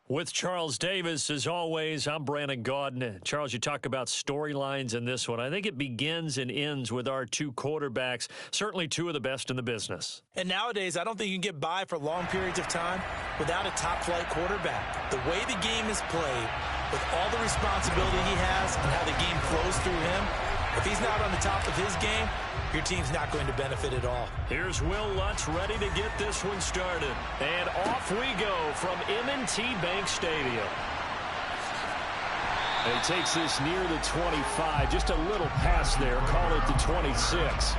With Charles Davis, as always, I'm Brandon Gaudin. Charles, you talk about storylines in this one. I think it begins and ends with our two quarterbacks, certainly two of the best in the business. And nowadays, I don't think you can get by for long periods of time without a top-flight quarterback. The way the game is played, with all the responsibility he has and how the game flows through him, if he's not on the top of his game, your team's not going to benefit at all. Here's Will Lutz ready to get this one started. And off we go from M&T Bank Stadium. He takes this near the 25, just a little pass there, call it the 26.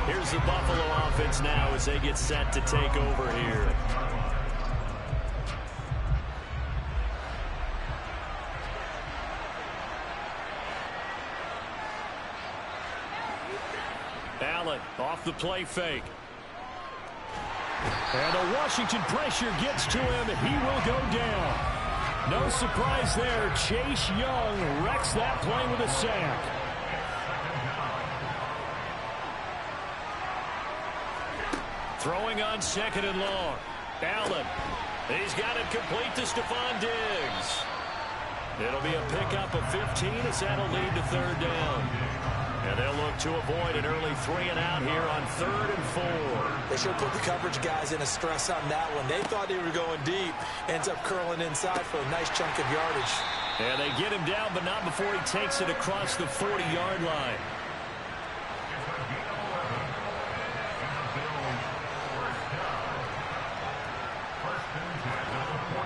Here's the Buffalo offense now as they get set to take over here. Allen off the play fake. And the Washington pressure gets to him. He will go down. No surprise there. Chase Young wrecks that play with a sack. Throwing on second and long. Allen. He's got it complete to Stephon Diggs. It'll be a pickup of 15 as that'll lead to third down. And they'll look to avoid an early 3-and-out here on 3rd and 4. They should put the coverage guys in a stress on that one. They thought they were going deep. Ends up curling inside for a nice chunk of yardage. And they get him down, but not before he takes it across the 40-yard line.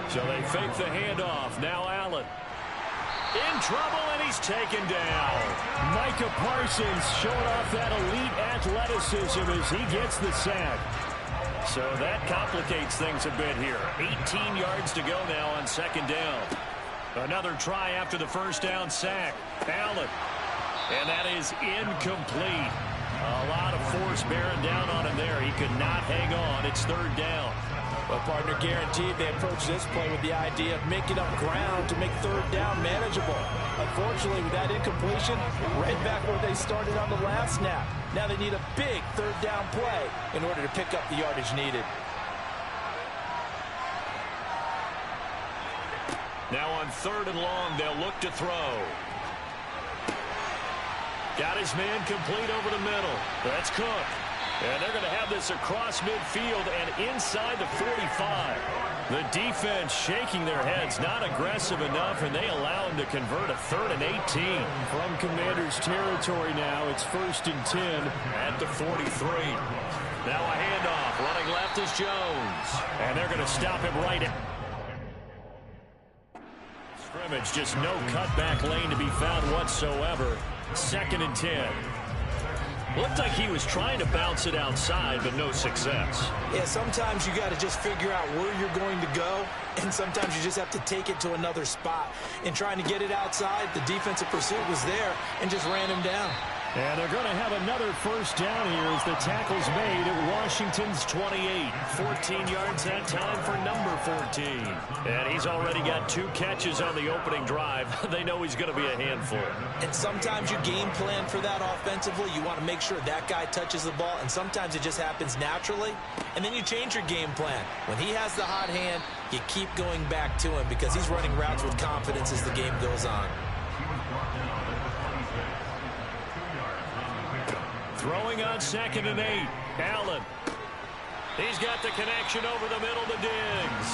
So they fake the handoff. Now Allen. In trouble, and he's taken down. Micah Parsons showing off that elite athleticism as he gets the sack. So that complicates things a bit here. 18 yards to go now on second down. Another try after the first down sack. Allen. And that is incomplete. A lot of force bearing down on him there. He could not hang on. It's third down. Well, partner, guaranteed they approach this play with the idea of making up ground to make third down manageable. Unfortunately, with that incompletion, right back where they started on the last snap. Now they need a big third down play in order to pick up the yardage needed. Now on 3rd and long, they'll look to throw. Got his man complete over the middle. That's Cook. And they're going to have this across midfield and inside the 45. The defense shaking their heads, not aggressive enough, and they allow him to convert a 3rd and 18. From Commander's territory now, it's 1st and 10. At the 43. Now a handoff. Running left is Jones. And they're going to stop him right at scrimmage. Just no cutback lane to be found whatsoever. 2nd and 10. Looked like he was trying to bounce it outside, but no success. Yeah, sometimes you got to just figure out where you're going to go, and sometimes you just have to take it to another spot. In trying to get it outside, the defensive pursuit was there and just ran him down. And they're going to have another first down here as the tackle's made at Washington's 28. 14 yards that time for number 14. And he's already got 2 catches on the opening drive. They know he's going to be a handful. And sometimes you game plan for that offensively. You want to make sure that guy touches the ball, and sometimes it just happens naturally. And then you change your game plan. When he has the hot hand, you keep going back to him because he's running routes with confidence as the game goes on. Throwing on 2nd and 8. Allen. He's got the connection over the middle to Diggs.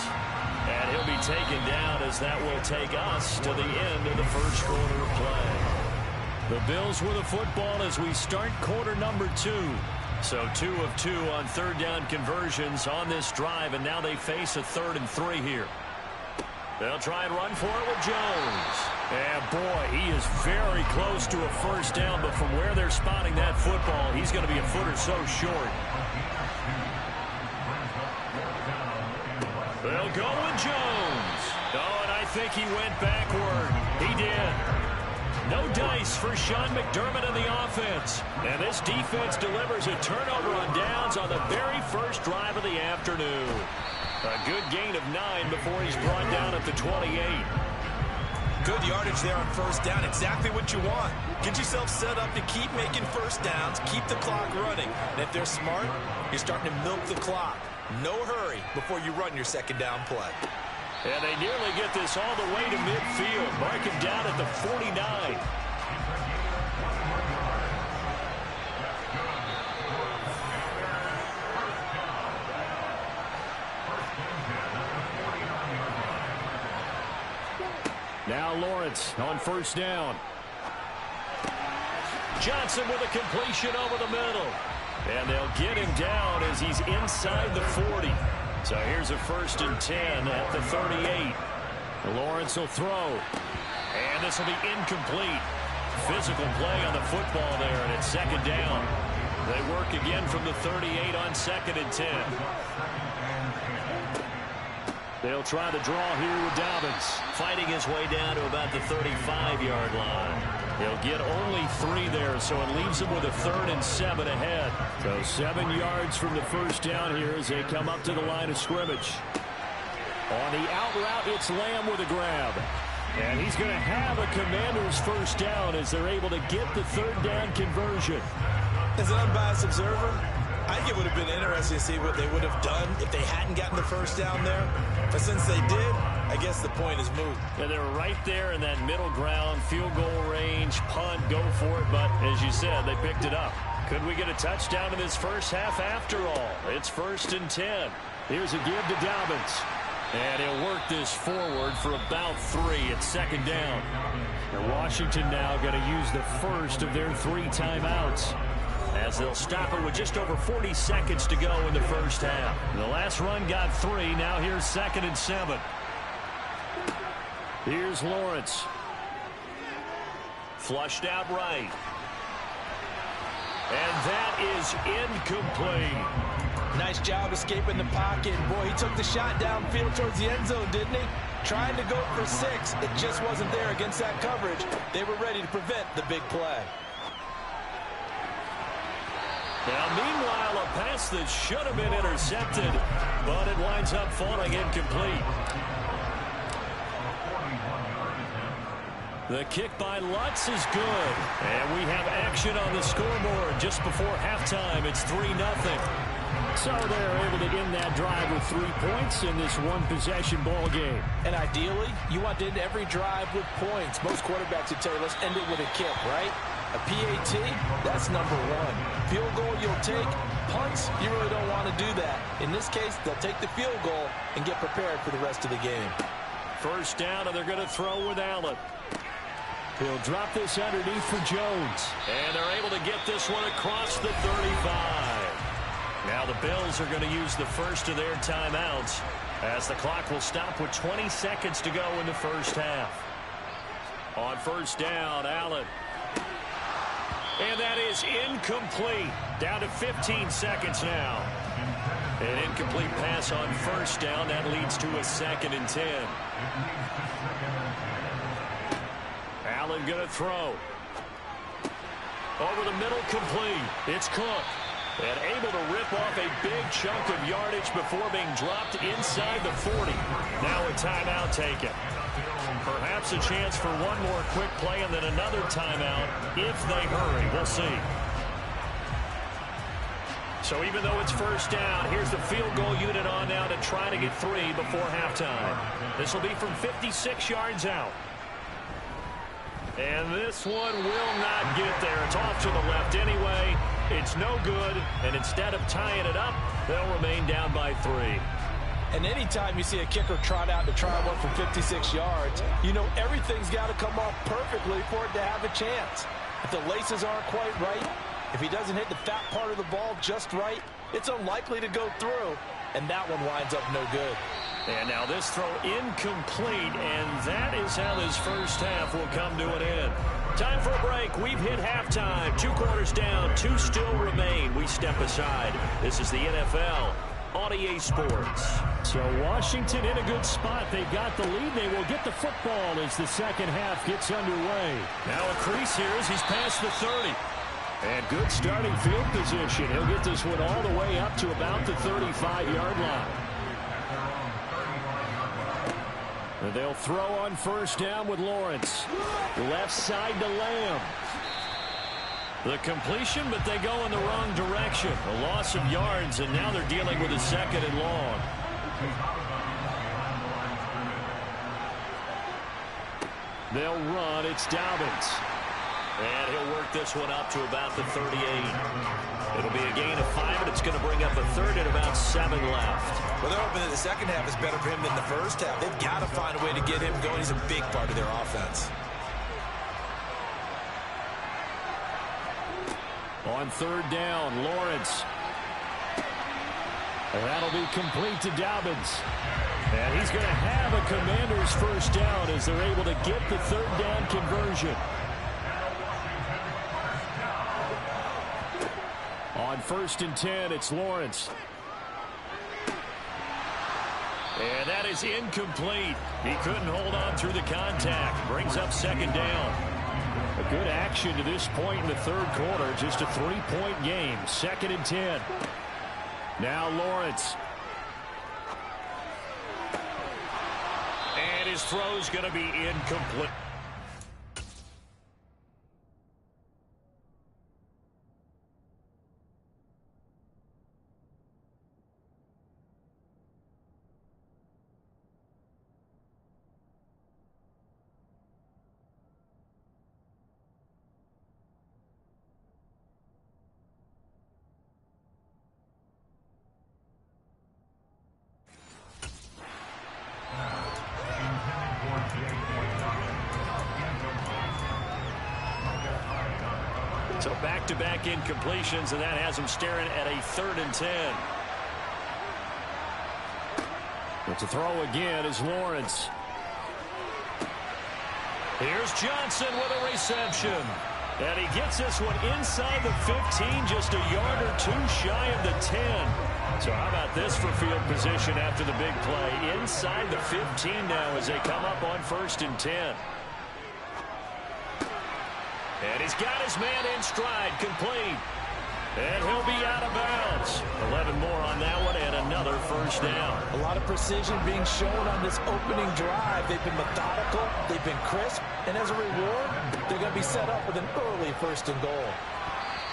And he'll be taken down as that will take us to the end of the first quarter of play. The Bills with the football as we start quarter number 2. So 2 of 2 on 3rd down conversions on this drive, and now they face a 3rd and 3 here. They'll try and run for it with Jones. And boy, he is very close to a first down, but from where they're spotting that football, he's going to be a foot or so short. They'll go with Jones. Oh, and I think he went backward. He did. No dice for Sean McDermott in the offense. And this defense delivers a turnover on downs on the very first drive of the afternoon. A good gain of 9 before he's brought down at the 28. Good yardage there on first down. Exactly what you want. Get yourself set up to keep making first downs, keep the clock running. And if they're smart, you're starting to milk the clock. No hurry before you run your second down play. And they nearly get this all the way to midfield. Mark him down at the 49. Now Lawrence on first down. Johnson with a completion over the middle. And they'll get him down as he's inside the 40. So here's a 1st and 10 at the 38. Lawrence will throw. And this will be incomplete. Physical play on the football there, and it's 2nd down. They work again from the 38 on 2nd and 10. They'll try the draw here with Dobbins. Fighting his way down to about the 35-yard line. He'll get only 3 there, so it leaves him with a 3rd and 7 ahead. So 7 yards from the first down here as they come up to the line of scrimmage. On the out route, it's Lamb with a grab. And he's going to have a Commander's first down as they're able to get the 3rd down conversion. As an unbiased observer, I think it would have been interesting to see what they would have done if they hadn't gotten the first down there. But since they did, I guess the point is moot. Yeah, they were right there in that middle ground, field goal range, punt, go for it. But as you said, they picked it up. Could we get a touchdown in this first half after all? It's 1st and 10. Here's a give to Dobbins. And he'll work this forward for about 3 at 2nd down. And Washington now going to use the first of their 3 timeouts, as they'll stop it with just over 40 seconds to go in the first half. The last run got 3. Now here's 2nd and 7. Here's Lawrence. Flushed out right. And that is incomplete. Nice job escaping the pocket. Boy, he took the shot downfield towards the end zone, didn't he? Trying to go for 6. It just wasn't there against that coverage. They were ready to prevent the big play. Now, meanwhile, a pass that should have been intercepted, but it winds up falling incomplete. The kick by Lutz is good. And we have action on the scoreboard just before halftime. It's 3-0. So they're able to end that drive with 3 points in this one-possession ball game. And ideally, you want to end every drive with points. Most quarterbacks would tell you, let's end it with a kick, right? A PAT, that's number 1. Field goal you'll take. Punts, you really don't want to do that. In this case, they'll take the field goal and get prepared for the rest of the game. First down, and they're going to throw with Allen. He'll drop this underneath for Jones. And they're able to get this one across the 35. Now the Bills are going to use the first of their timeouts as the clock will stop with 20 seconds to go in the first half. On first down, Allen. And that is incomplete. Down to 15 seconds now. An incomplete pass on first down. That leads to a 2nd and 10. Allen going to throw. Over the middle, complete. It's Cook. And able to rip off a big chunk of yardage before being dropped inside the 40. Now a timeout taken. Perhaps a chance for one more quick play and then another timeout if they hurry. We'll see. So even though it's first down, here's the field goal unit on now to try to get 3 before halftime. This will be from 56 yards out. And this one will not get there. It's off to the left anyway. It's no good, and instead of tying it up, they'll remain down by 3. And anytime you see a kicker trot out to try one from 56 yards, you know everything's got to come off perfectly for it to have a chance. If the laces aren't quite right, if he doesn't hit the fat part of the ball just right, it's unlikely to go through, and that one winds up no good. And now this throw incomplete, and that is how this first half will come to an end. Time for a break. We've hit halftime. 2 quarters down, 2 still remain. We step aside. This is the NFL on EA Sports. So Washington in a good spot. They've got the lead. They will get the football as the second half gets underway. Now a crease here as he's past the 30. And good starting field position. He'll get this one all the way up to about the 35-yard line. And they'll throw on first down with Lawrence. Left side to Lamb. The completion, but they go in the wrong direction. A loss of yards, and now they're dealing with a 2nd and long. They'll run. It's Dobbins. And he'll work this one up to about the 38. It'll be a gain of 5, and it's going to bring up a third and about 7 left. Well, they're hoping that the second half is better for him than the first half. They've got to find a way to get him going. He's a big part of their offense. On third down, Lawrence. And that'll be complete to Dobbins. And he's going to have a Commanders first down as they're able to get the third down conversion. On 1st and 10, it's Lawrence. And that is incomplete. He couldn't hold on through the contact. Brings up 2nd down. A good action to this point in the third quarter. Just a 3-point game. 2nd and 10. Now Lawrence. And his throw's going to be incomplete. So back-to-back incompletions, and that has him staring at a 3rd and 10. But to throw again is Lawrence. Here's Johnson with a reception. And he gets this one inside the 15, just a yard or 2 shy of the 10. So how about this for field position after the big play? Inside the 15 now as they come up on 1st and 10. And he's got his man in stride, complete. And he'll be out of bounds. 11 more on that one and another first down. A lot of precision being shown on this opening drive. They've been methodical, they've been crisp, and as a reward, they're going to be set up with an early 1st and goal.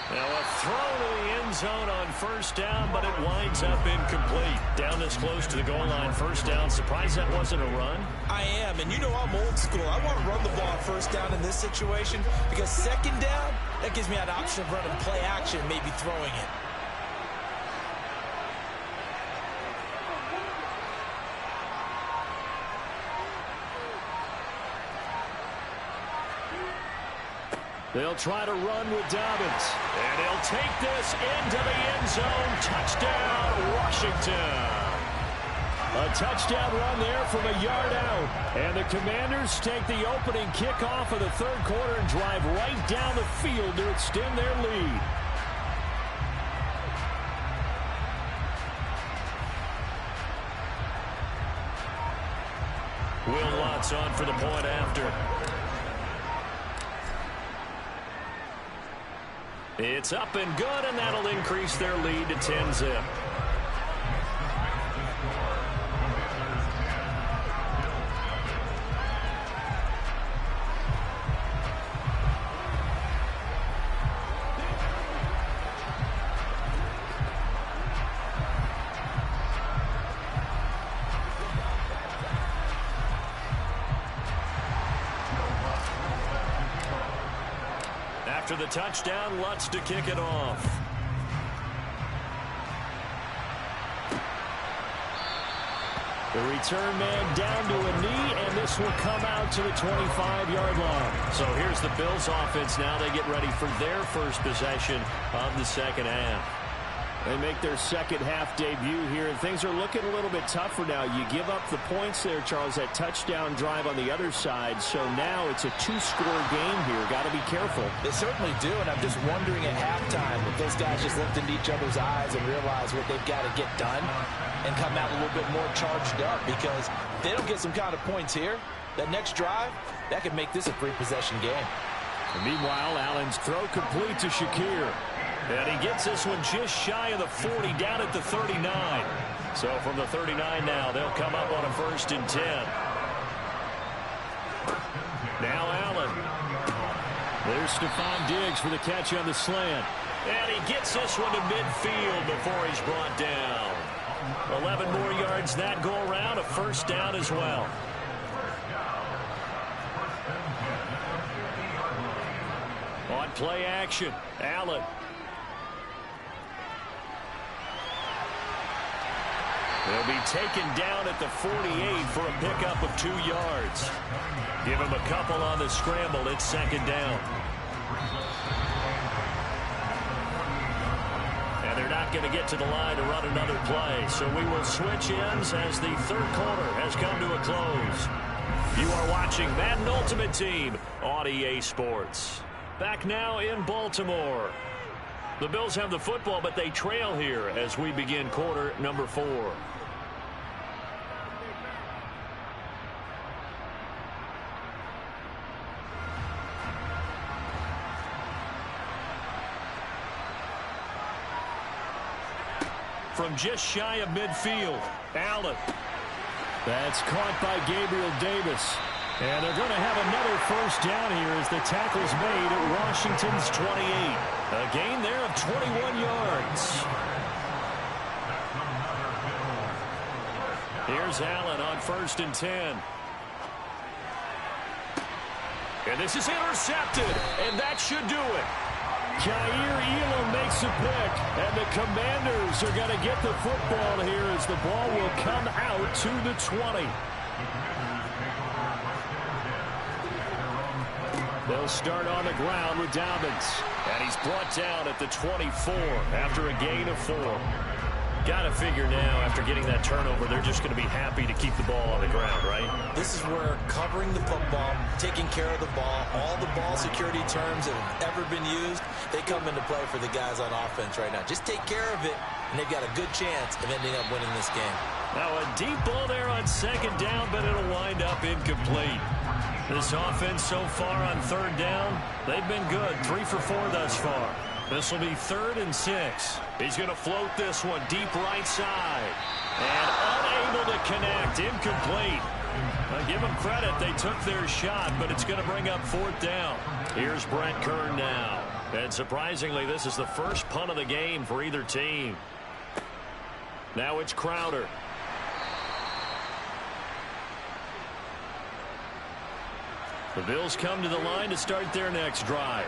Now a throw to the end zone on 1st down, but it winds up incomplete. Down this close to the goal line, 1st down. Surprised that wasn't a run? I am, and you know I'm old school. I want to run the ball on 1st down in this situation because 2nd down, that gives me an option of running play action, maybe throwing it. They'll try to run with Dobbins. And he'll take this into the end zone. Touchdown, Washington. A touchdown run there from a yard out. And the Commanders take the opening kickoff of the third quarter and drive right down the field to extend their lead. Will Lutz on for the point after. It's up and good, and that'll increase their lead to 10-zip. After the touchdown, Lutz to kick it off. The return man down to a knee, and this will come out to the 25-yard line. So here's the Bills offense now. They get ready for their first possession of the second half. They make their second half debut here, and things are looking a little bit tougher now. You give up the points there, Charles, that touchdown drive on the other side. So now it's a 2-score game here. Got to be careful. They certainly do, and I'm just wondering at halftime if those guys just looked into each other's eyes and realize what they've got to get done and come out a little bit more charged up, because if they don't get some kind of points here, that next drive, that could make this a 3-possession game. And meanwhile, Allen's throw complete to Shakir. And he gets this one just shy of the 40, down at the 39. So from the 39 now, they'll come up on a 1st and 10. Now Allen. There's Stephon Diggs for the catch on the slant. And he gets this one to midfield before he's brought down. 11 more yards that go around, a 1st down as well. On play action, Allen. They'll be taken down at the 48 for a pickup of 2 yards. Give him a couple on the scramble. It's second down. And they're not going to get to the line to run another play. So we will switch ends as the third quarter has come to a close. You are watching Madden Ultimate Team on EA Sports. Back now in Baltimore. The Bills have the football, but they trail here as we begin quarter number 4. From just shy of midfield, Allen. That's caught by Gabriel Davis. And they're going to have another first down here as the tackle's made at Washington's 28. A gain there of 21 yards. Here's Allen on 1st and 10. And this is intercepted, and that should do it. Jair Elam makes a pick, and the Commanders are going to get the football here as the ball will come out to the 20. They'll start on the ground with Dobbins. And he's brought down at the 24 after a gain of 4. Got to figure now, after getting that turnover, they're just going to be happy to keep the ball on the ground, right? This is where covering the football, taking care of the ball, all the ball security terms that have ever been used, they come into play for the guys on offense right now. Just take care of it, and they've got a good chance of ending up winning this game. Now a deep ball there on 2nd down, but it'll wind up incomplete. This offense so far on 3rd down, they've been good. 3 for 4 thus far. This will be 3rd and 6. He's going to float this one deep right side. And unable to connect. Incomplete. I'll give them credit. They took their shot, but it's going to bring up 4th down. Here's Brent Kern now. And surprisingly, this is the first punt of the game for either team. Now it's Crowder. The Bills come to the line to start their next drive.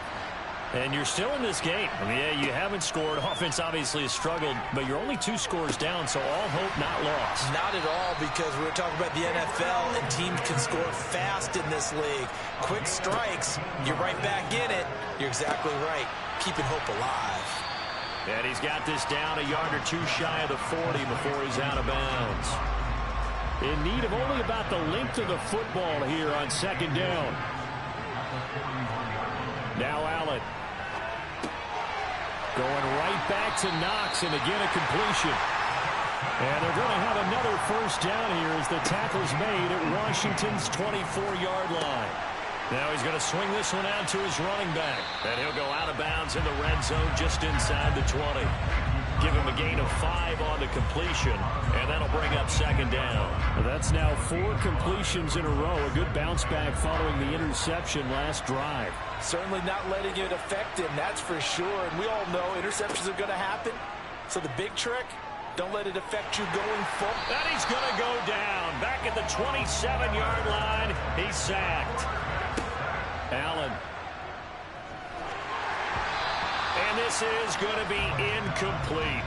And you're still in this game. I mean, yeah, you haven't scored. Offense obviously has struggled, but you're only 2 scores down, so all hope not lost. Not at all, because we were talking about the NFL, and teams can score fast in this league. Quick strikes, you're right back in it. You're exactly right. Keeping hope alive. And he's got this down a yard or 2 shy of the 40 before he's out of bounds. In need of only about the length of the football here on 2nd down. Now Allen. Going right back to Knox, and again a completion. And they're going to have another first down here as the tackle's made at Washington's 24-yard line. Now he's going to swing this one out to his running back. And he'll go out of bounds in the red zone just inside the 20. Give him a gain of 5 on the completion, and that'll bring up 2nd down. Well, that's now 4 completions in a row. A good bounce back following the interception last drive. Certainly not letting it affect him, that's for sure. And we all know interceptions are going to happen. So the big trick, don't let it affect you going forward. And he's going to go down. Back at the 27-yard line, he's sacked. Allen. And this is going to be incomplete.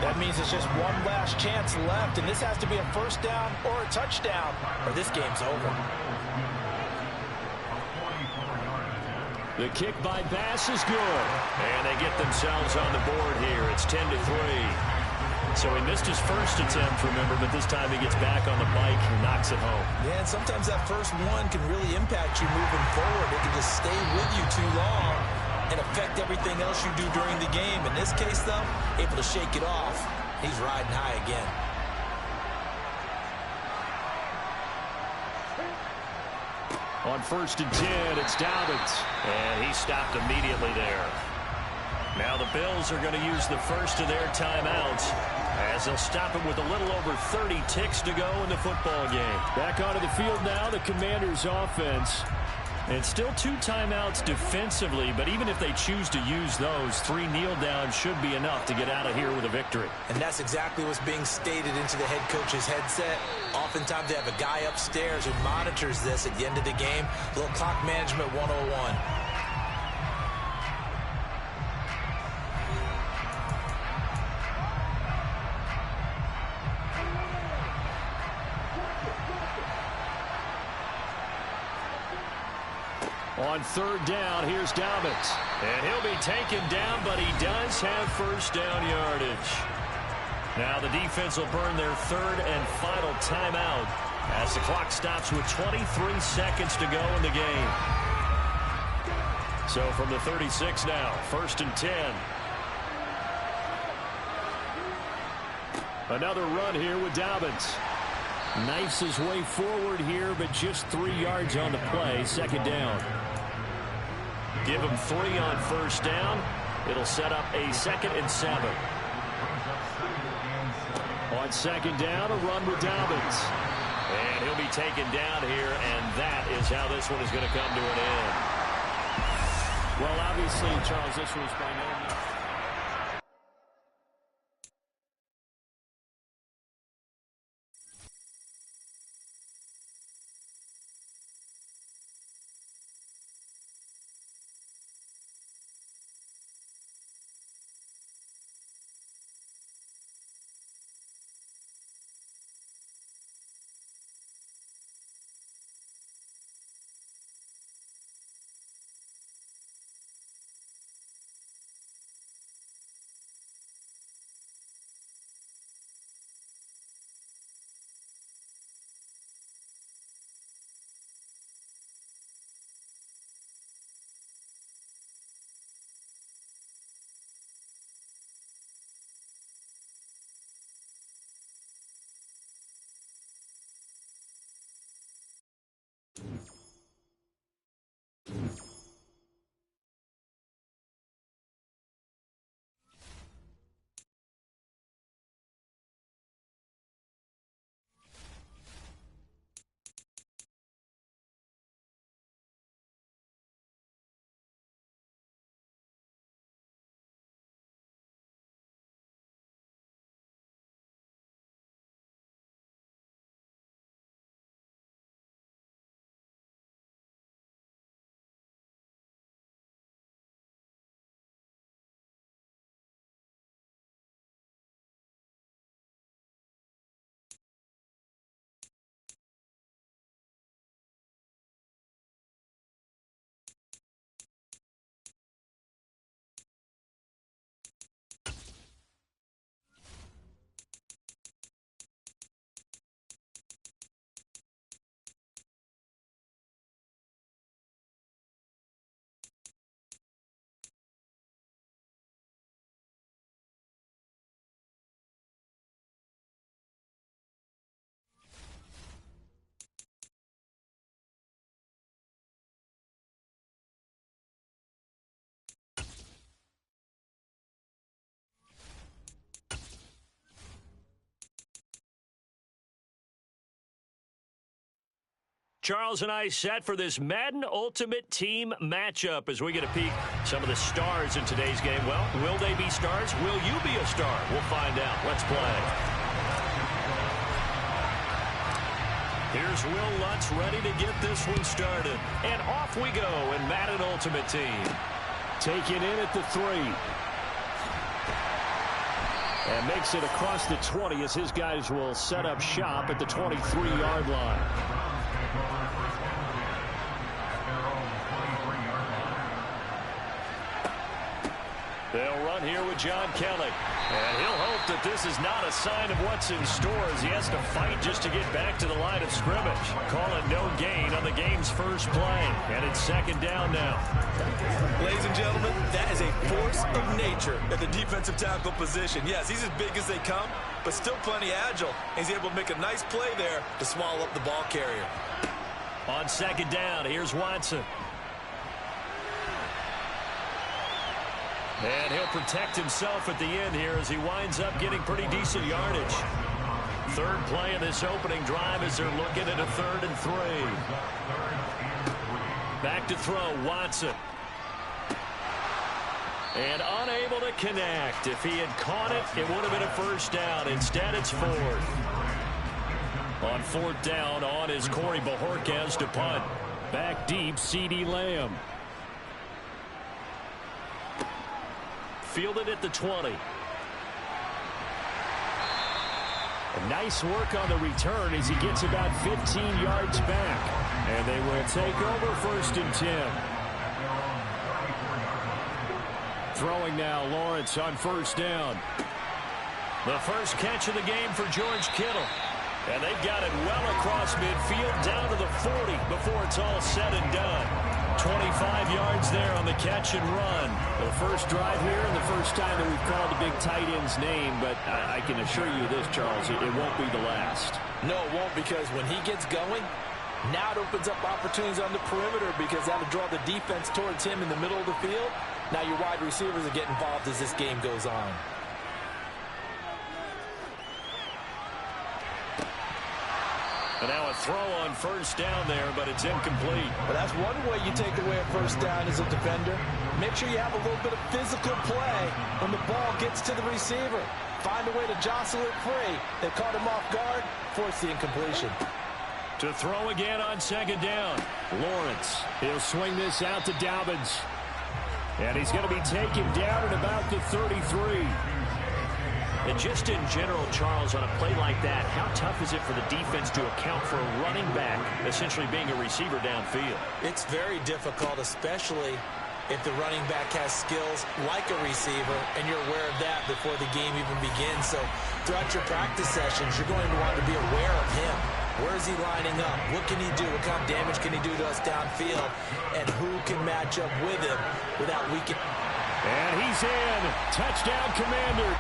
That means it's just one last chance left, and this has to be a first down or a touchdown, or this game's over. The kick by Bass is good. And they get themselves on the board here. It's 10-3. So he missed his first attempt, remember, but this time he gets back on the bike and knocks it home. Yeah, and sometimes that first one can really impact you moving forward. It can just stay with you too long and affect everything else you do during the game. In this case, though, able to shake it off. He's riding high again. On 1st and 10, it's Dobbins. And he stopped immediately there. Now the Bills are going to use the first of their timeouts as they'll stop him with a little over 30 ticks to go in the football game. Back onto the field now, the Commanders' offense. And still 2 timeouts defensively, but even if they choose to use those, 3 kneel downs should be enough to get out of here with a victory. And that's exactly what's being stated into the head coach's headset. Oftentimes they have a guy upstairs who monitors this at the end of the game. A little clock management 101. On third down, here's Dobbins. And he'll be taken down, but he does have first down yardage. Now the defense will burn their third and final timeout as the clock stops with 23 seconds to go in the game. So from the 36 now, 1st and 10. Another run here with Dobbins. Knifes his way forward here, but just 3 yards on the play. 2nd down. Give him 3 on first down. It'll set up a 2nd and 7. On 2nd down, a run with Dobbins. And he'll be taken down here, and that is how this one is going to come to an end. Well, obviously, Charles, this was by no means. Charles and I set for this Madden Ultimate Team matchup as we get a peek some of the stars in today's game. Well, will they be stars? Will you be a star? We'll find out. Let's play. Here's Will Lutz ready to get this one started. And off we go in Madden Ultimate Team. Taken in at the 3. And makes it across the 20 as his guys will set up shop at the 23-yard line. They'll run here with John Kelly. And he'll hope that this is not a sign of what's in store as he has to fight just to get back to the line of scrimmage. Call it no gain on the game's first play. And it's 2nd down now. Ladies and gentlemen, that is a force of nature at the defensive tackle position. Yes, he's as big as they come, but still plenty agile. He's able to make a nice play there to swallow up the ball carrier. On 2nd down, here's Watson. And he'll protect himself at the end here as he winds up getting pretty decent yardage. 3rd play of this opening drive as they're looking at a 3rd and 3. Back to throw, Watson. And unable to connect. If he had caught it, it would have been a first down. Instead, it's 4th. On 4th down, on is Corey Bojorquez to punt. Back deep, C.D. Lamb. Fielded at the 20. Nice work on the return as he gets about 15 yards back. And they will take over 1st and 10. Throwing now, Lawrence on first down. The first catch of the game for George Kittle. And they've got it well across midfield down to the 40 before it's all said and done. 25 yards there on the catch and run. The first drive here and the first time that we've called the big tight end's name, but I can assure you this, Charles, it won't be the last. No, it won't, because when he gets going, now it opens up opportunities on the perimeter, because that'll draw the defense towards him in the middle of the field. Now your wide receivers will get involved as this game goes on. And now a throw on first down there, but it's incomplete. But that's one way you take away a first down as a defender. Make sure you have a little bit of physical play when the ball gets to the receiver. Find a way to jostle it free. They caught him off guard, force the incompletion. To throw again on second down. Lawrence, he'll swing this out to Dobbins. And he's going to be taken down at about the 33. And just in general, Charles, on a play like that, how tough is it for the defense to account for a running back essentially being a receiver downfield? It's very difficult, especially if the running back has skills like a receiver, and you're aware of that before the game even begins. So throughout your practice sessions, you're going to want to be aware of him. Where is he lining up? What can he do? What kind of damage can he do to us downfield? And who can match up with him without weakening? And he's in. Touchdown, Commander.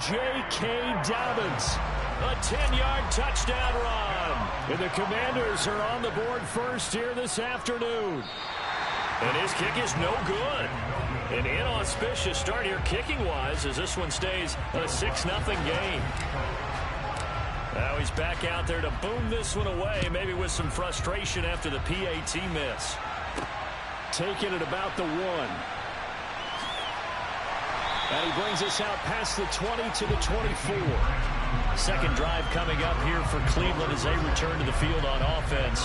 J.K. Dobbins, a 10-yard touchdown run. And the Commanders are on the board first here this afternoon. And his kick is no good. An inauspicious start here kicking-wise as this one stays a 6-0 game. Now he's back out there to boom this one away, maybe with some frustration after the PAT miss. Taking it about the 1. And he brings us out past the 20 to the 24. Second drive coming up here for Cleveland as they return to the field on offense.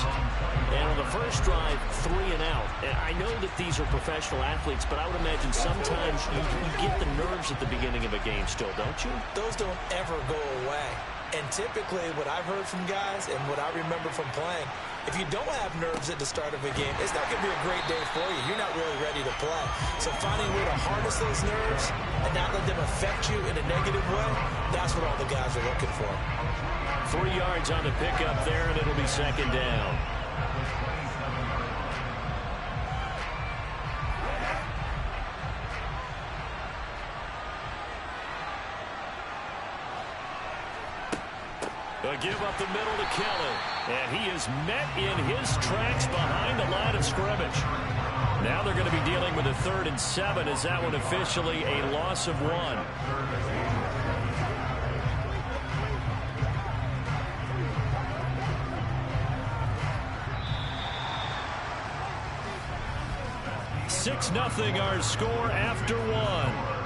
And on the first drive, 3 and out. And I know that these are professional athletes, but I would imagine sometimes you get the nerves at the beginning of a game still, don't you? Those don't ever go away. And typically what I've heard from guys and what I remember from playing, if you don't have nerves at the start of a game, it's not going to be a great day for you. You're not really ready to play. So finding a way to harness those nerves and not let them affect you in a negative way, that's what all the guys are looking for. 3 yards on the pickup there, and it'll be second down. A give up the middle to Kelly. And he is met in his tracks behind the line of scrimmage. Now they're going to be dealing with a 3rd and 7 as that one officially a loss of 1. Six nothing our score after 1.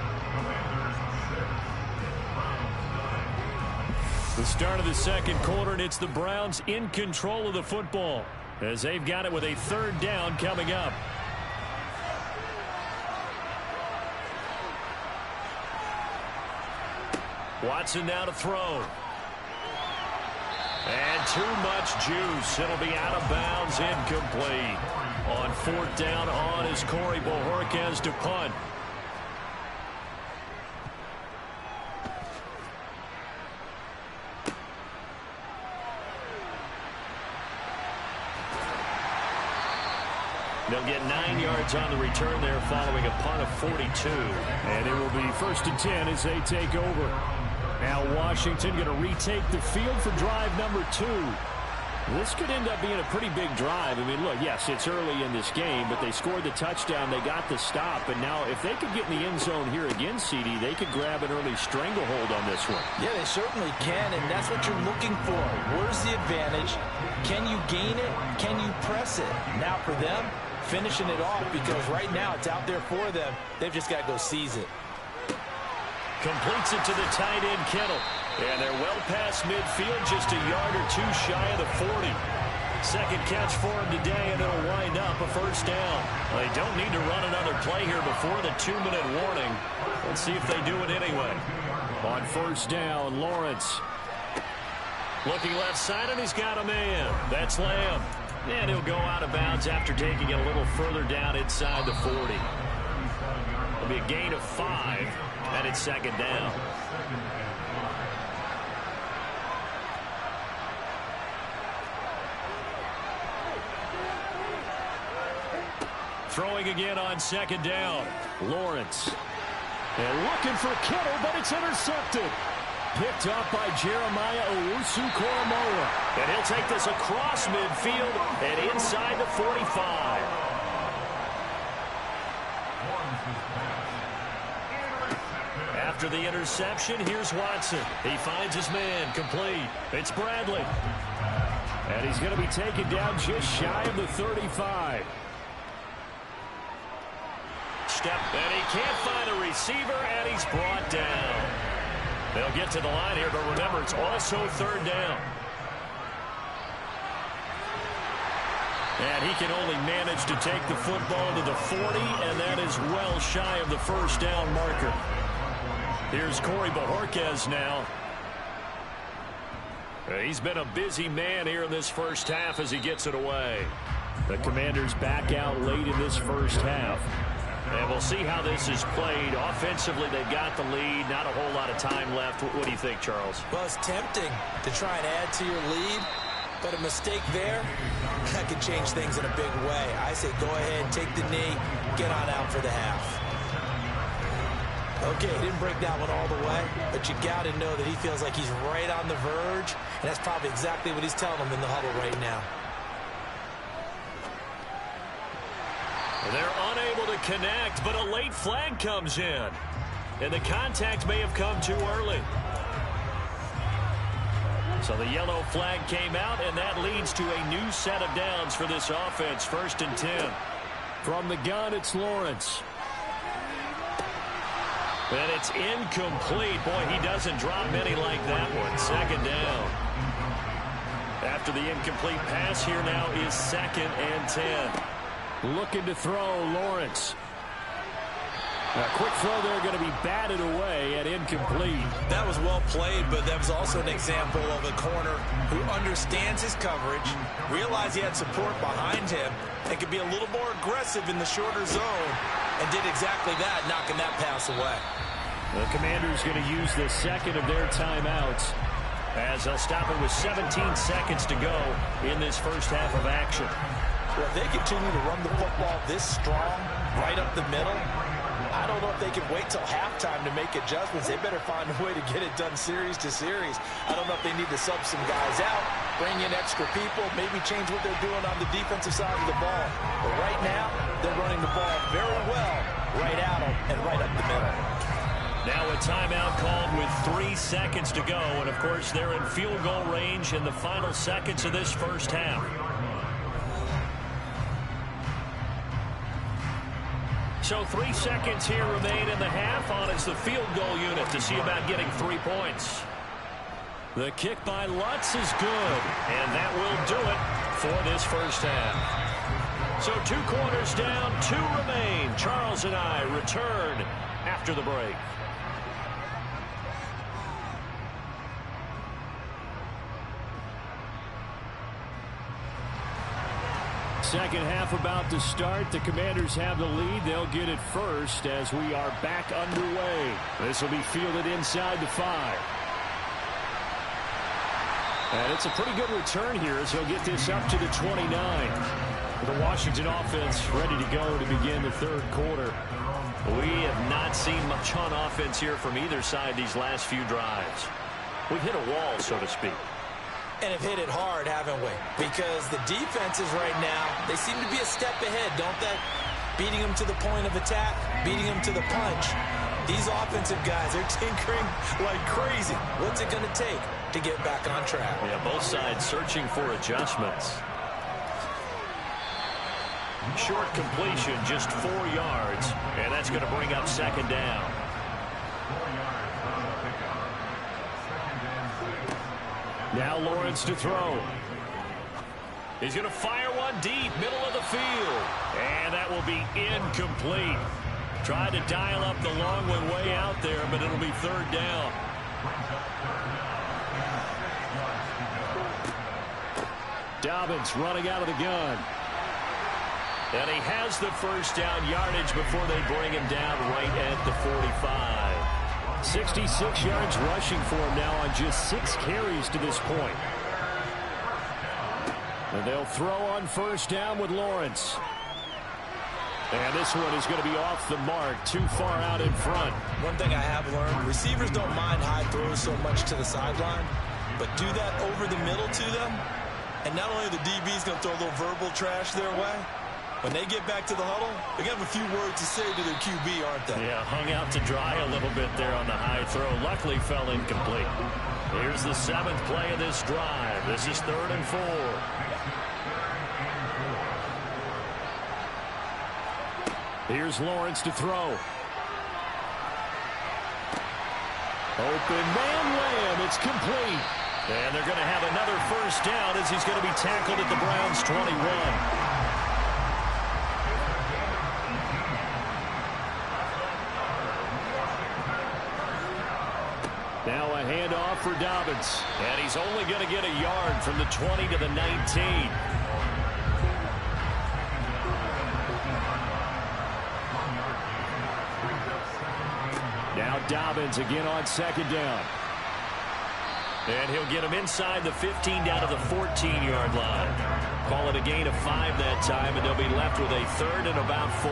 The start of the second quarter, and it's the Browns in control of the football as they've got it with a 3rd down coming up. Watson now to throw. And too much juice. It'll be out of bounds, incomplete. On 4th down on is Corey Bojorquez to punt. They'll get 9 yards on the return there following a punt of 42. And it will be 1st and 10 as they take over. Now Washington going to retake the field for drive number 2. This could end up being a pretty big drive. I mean, look, yes, it's early in this game, but they scored the touchdown. They got the stop. And now if they could get in the end zone here again, CD, they could grab an early stranglehold on this one. Yeah, they certainly can, and that's what you're looking for. Where's the advantage? Can you gain it? Can you press it? Now for them, finishing it off, because right now it's out there for them. They've just got to go seize it. Completes it to the tight end, Kittle. And they're well past midfield, just a yard or 2 shy of the 40. Second catch for him today, and it'll wind up a first down. They don't need to run another play here before the 2-minute warning. Let's see if they do it anyway. On first down, Lawrence. Looking left side, and he's got a man. That's Lamb. And he'll go out of bounds after taking it a little further down inside the 40. It'll be a gain of 5, and it's second down. Throwing again on second down. Lawrence. And looking for Kittle, but it's intercepted. Picked up by Jeremiah Owusu-Koramoah. And he'll take this across midfield and inside the 45. After the interception, here's Watson. He finds his man, complete. It's Bradley. And he's going to be taken down just shy of the 35. Step, and he can't find a receiver, and he's brought down. They'll get to the line here, but remember, it's also third down. And he can only manage to take the football to the 40, and that is well shy of the first down marker. Here's Corey Bojorquez now. He's been a busy man here in this first half as he gets it away. The Commanders back out late in this first half. And we'll see how this is played. Offensively, they've got the lead. Not a whole lot of time left. What do you think, Charles? Well, it's tempting to try and add to your lead, but a mistake there, that could change things in a big way. I say go ahead, take the knee, get on out for the half. Okay, he didn't break that one all the way, but you got to know that he feels like he's right on the verge, and that's probably exactly what he's telling them in the huddle right now. They're unable to connect, but a late flag comes in. And the contact may have come too early. So the yellow flag came out, and that leads to a new set of downs for this offense. 1st and 10. From the gun, it's Lawrence. And it's incomplete. Boy, he doesn't drop many like that one. Second down. After the incomplete pass, here now is 2nd and 10. Looking to throw, Lawrence. A quick throw there going to be batted away and incomplete. That was well played, but that was also an example of a corner who understands his coverage, realized he had support behind him, and could be a little more aggressive in the shorter zone, and did exactly that, knocking that pass away. The Commanders going to use the second of their timeouts as they'll stop it with 17 seconds to go in this first half of action. Well, if they continue to run the football this strong, right up the middle, I don't know if they can wait till halftime to make adjustments. They better find a way to get it done series to series. I don't know if they need to sub some guys out, bring in extra people, maybe change what they're doing on the defensive side of the ball. But right now, they're running the ball very well right at them and right up the middle. Now a timeout called with 3 seconds to go. And, of course, they're in field goal range in the final seconds of this first half. So 3 seconds here remain in the half. On is the field goal unit to see about getting 3 points. The kick by Lutz is good. And that will do it for this first half. So 2 quarters down, 2 remain. Charles and I return after the break. Second half about to start. The Commanders have the lead. They'll get it first as we are back underway. This will be fielded inside the 5. And it's a pretty good return here as he'll get this up to the 29. The Washington offense ready to go to begin the third quarter. We have not seen much on offense here from either side these last few drives. We've hit a wall, so to speak. And have hit it hard, haven't we? Because the defenses right now, they seem to be a step ahead, don't they? Beating them to the point of attack, beating them to the punch. These offensive guys are tinkering like crazy. What's it going to take to get back on track? Yeah, both sides searching for adjustments. Short completion, just 4 yards, and that's going to bring up second down. Now Lawrence to throw. He's going to fire one deep, middle of the field. And that will be incomplete. Tried to dial up the long one way out there, but it'll be third down. Dobbins running out of the gun. And he has the first down yardage before they bring him down right at the 45. 66 yards rushing for him now on just 6 carries to this point. And they'll throw on first down with Lawrence. And this one is going to be off the mark, too far out in front. One thing I have learned, receivers don't mind high throws so much to the sideline, but do that over the middle to them, and not only are the DBs going to throw a little verbal trash their way, when they get back to the huddle, they're going to have a few words to say to their QB, aren't they? Yeah, hung out to dry a little bit there on the high throw. Luckily fell incomplete. Here's the 7th play of this drive. This is 3rd and 4. Here's Lawrence to throw. Open man, Lamb. It's complete. And they're going to have another first down as he's going to be tackled at the Browns' 21. Now a handoff for Dobbins. And he's only going to get a yard from the 20 to the 19. Now Dobbins again on 2nd down. And he'll get him inside the 15 down to the 14-yard line. Call it a gain of 5 that time, and they'll be left with a 3rd and about 4.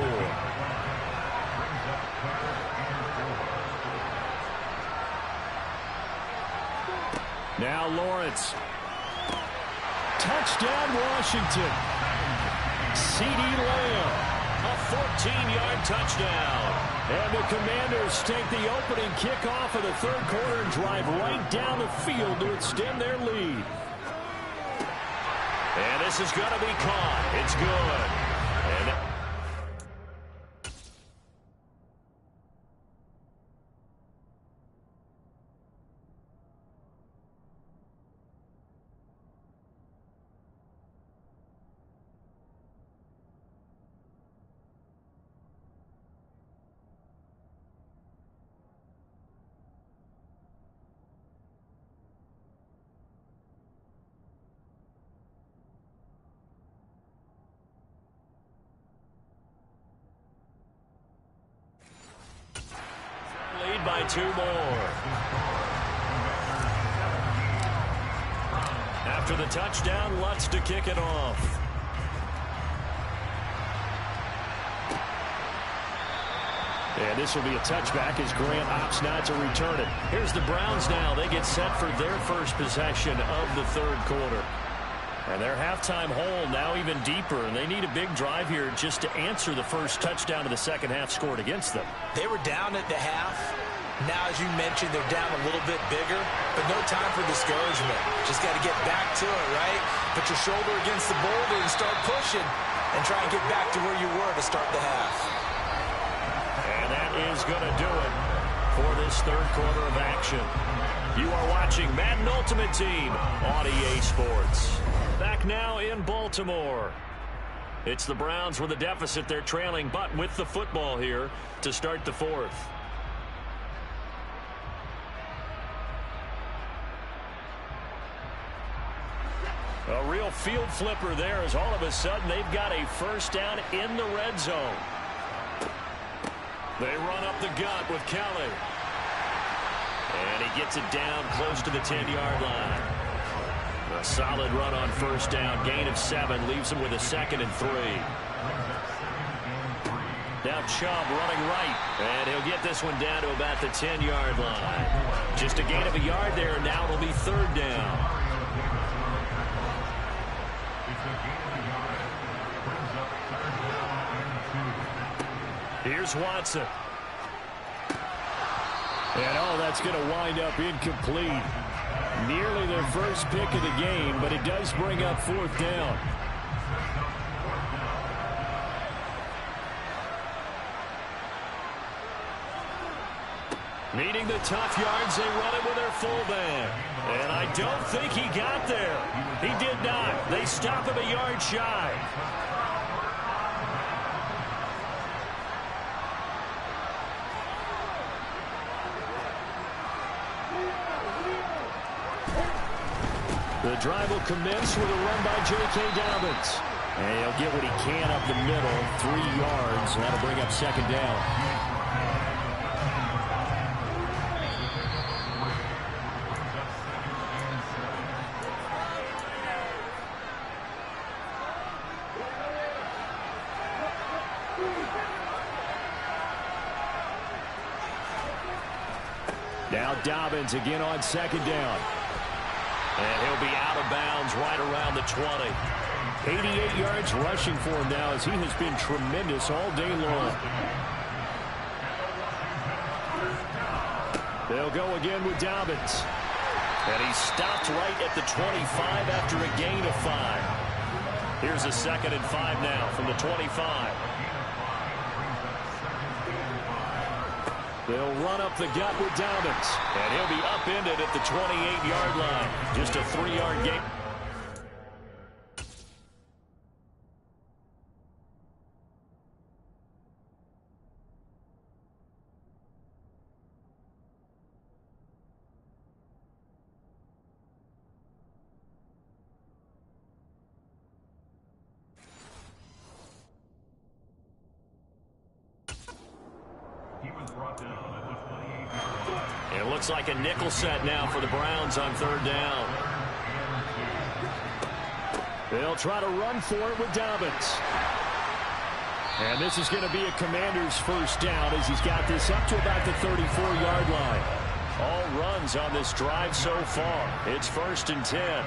Now Lawrence. Touchdown, Washington. CeeDee Lamb. A 14-yard touchdown. And the Commanders take the opening kickoff of the 3rd quarter and drive right down the field to extend their lead. And this is going to be caught. It's good. And by 2 more. After the touchdown, Lutz to kick it off. And this will be a touchback as Grant opts not to return it. Here's the Browns now. They get set for their first possession of the 3rd quarter. And their halftime hole now even deeper, and they need a big drive here just to answer the first touchdown of the second half scored against them. They were down at the half. Now, as you mentioned, they're down a little bit bigger, but no time for discouragement. Just got to get back to it, right? Put your shoulder against the boulder and start pushing and try and get back to where you were to start the half. And that is going to do it for this 3rd quarter of action. You are watching Madden Ultimate Team on EA Sports. Back now in Baltimore. It's the Browns with a deficit. They're trailing, but with the football here to start the 4th. A real field flipper there as all of a sudden they've got a first down in the red zone. They run up the gut with Kelly. And he gets it down close to the 10-yard line. A solid run on first down. Gain of 7 leaves him with a 2nd and 3. Now Chubb running right. And he'll get this one down to about the 10-yard line. Just a gain of a yard there. Now it'll be 3rd down. Here's Watson. And that's going to wind up incomplete. Nearly their first pick of the game, but it does bring up 4th down. Needing the tough yards, they run it with their fullback. And I don't think he got there. He did not. They stop him a yard shy. The drive will commence with a run by J.K. Dobbins. And he'll get what he can up the middle, 3 yards. And that'll bring up second down. Now Dobbins again on second down. And he'll be out of bounds right around the 20. 88 yards rushing for him now as he has been tremendous all day long. They'll go again with Dobbins. And he stopped right at the 25 after a gain of 5. Here's a 2nd and 5 now from the 25. They'll run up the gut with Dobbins. And he'll be upended at the 28-yard line. Just a 3-yard gain. It looks like a nickel set now for the Browns on 3rd down. They'll try to run for it with Dobbins. And this is going to be a Commander's first down as he's got this up to about the 34-yard line. All runs on this drive so far. It's 1st and 10.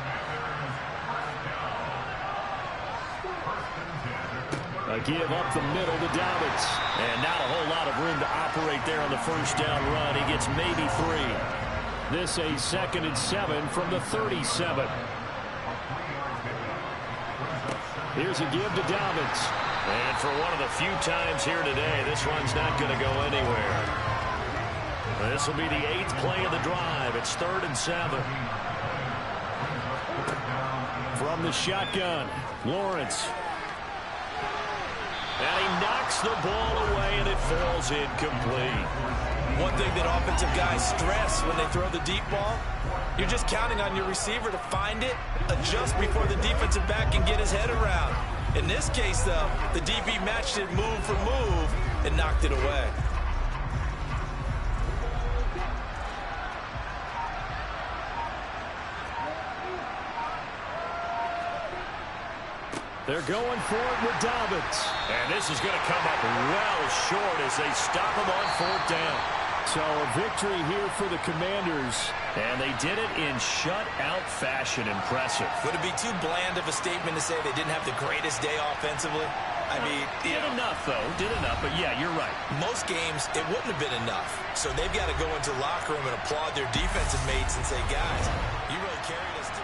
A give up the middle to Dobbins. And not a whole lot of room to operate there on the first down run. He gets maybe 3. This a 2nd and 7 from the 37. Here's a give to Dobbins. And for one of the few times here today, this run's not going to go anywhere. This will be the 8th play of the drive. It's 3rd and 7. From the shotgun, Lawrence. And he knocks the ball away, and it falls incomplete. One thing that offensive guys stress when they throw the deep ball, you're just counting on your receiver to find it, adjust before the defensive back can get his head around. In this case, though, the DB matched it move for move and knocked it away. They're going for it with Dobbins. And this is going to come up well short as they stop him on 4th down. So a victory here for the Commanders. And they did it in shutout fashion. Impressive. Would it be too bland of a statement to say they didn't have the greatest day offensively? I mean, did enough, though. Did enough. But, yeah, you're right. Most games, it wouldn't have been enough. So they've got to go into the locker room and applaud their defensive mates and say, guys, you really carried us to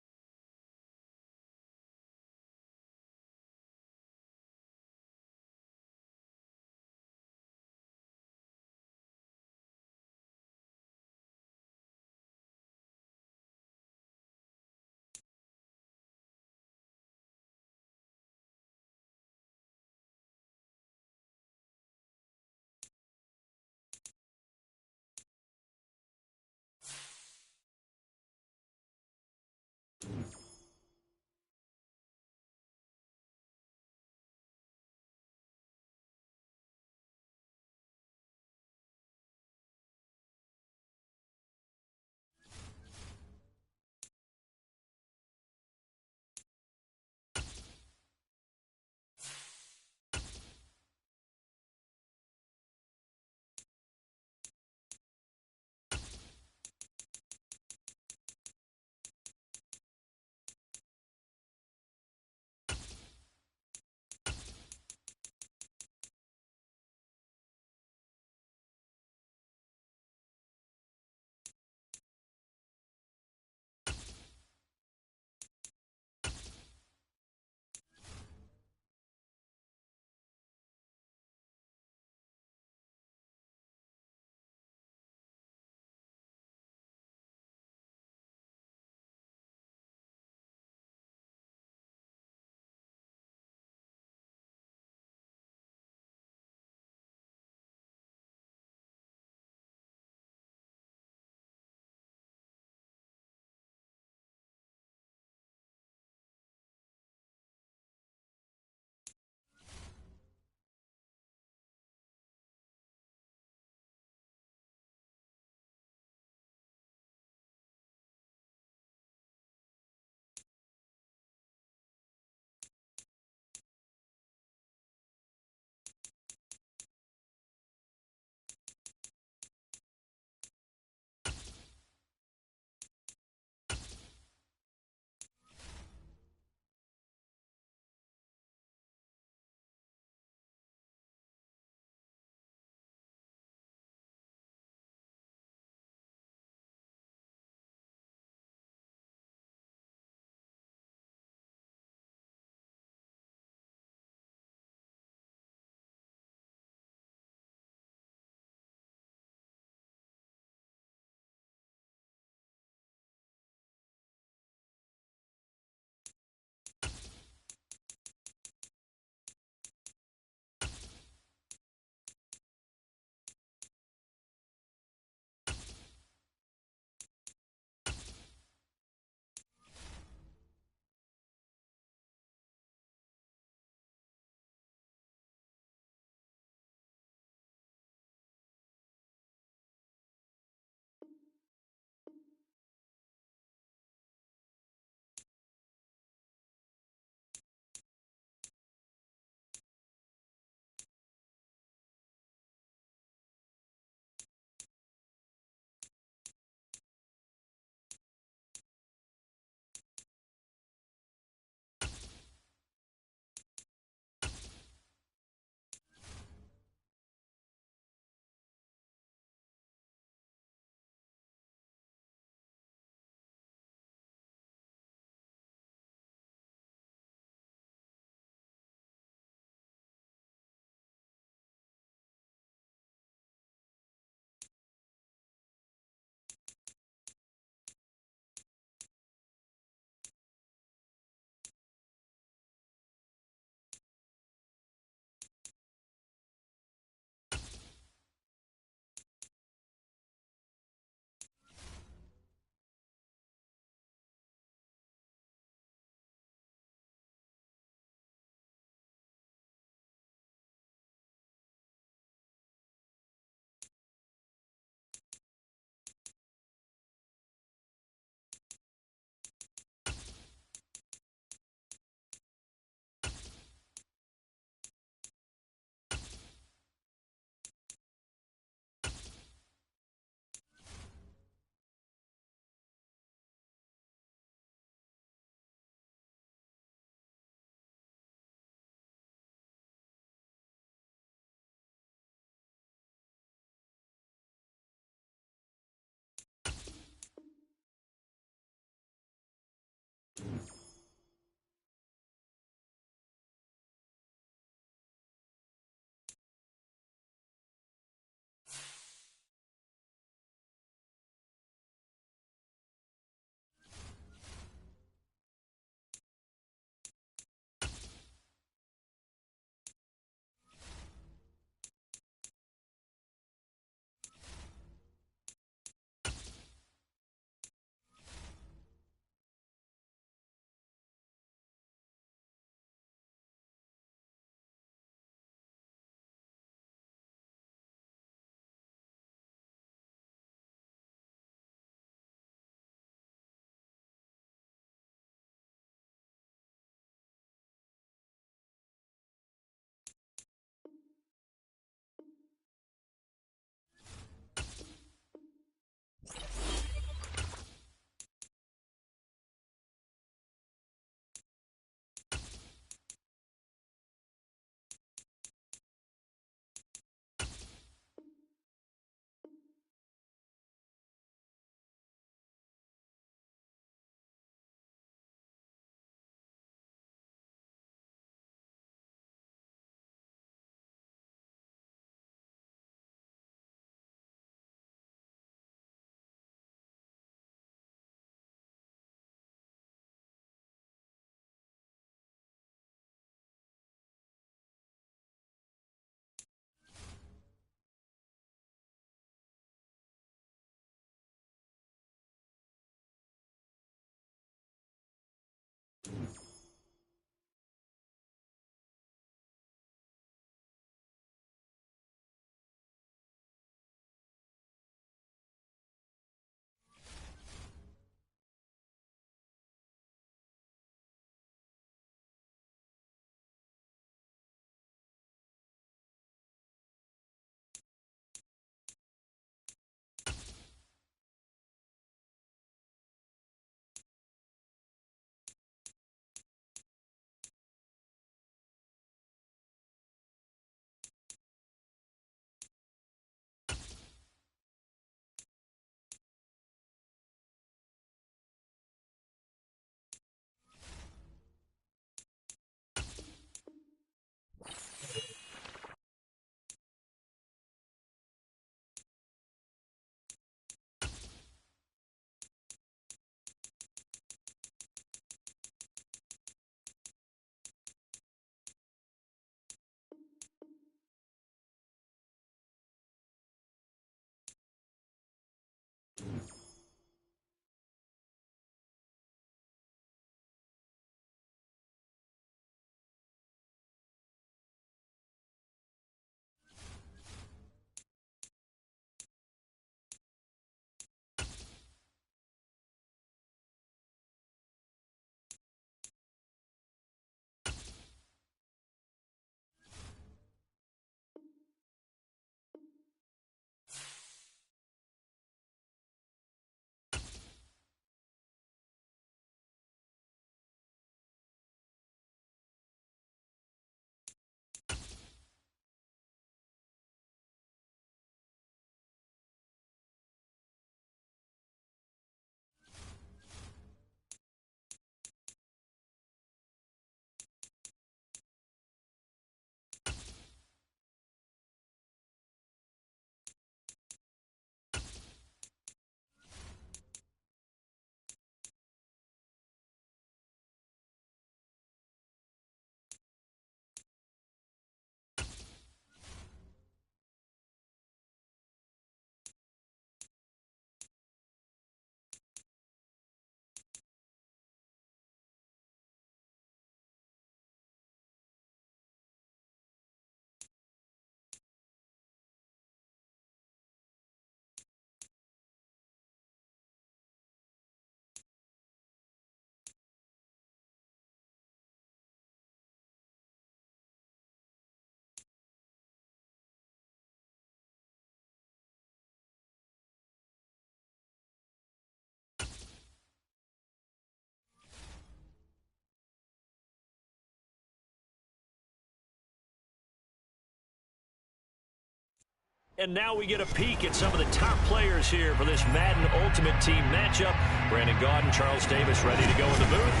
And now we get a peek at some of the top players here for this Madden Ultimate Team matchup. Brandon Gaudin, Charles Davis ready to go in the booth.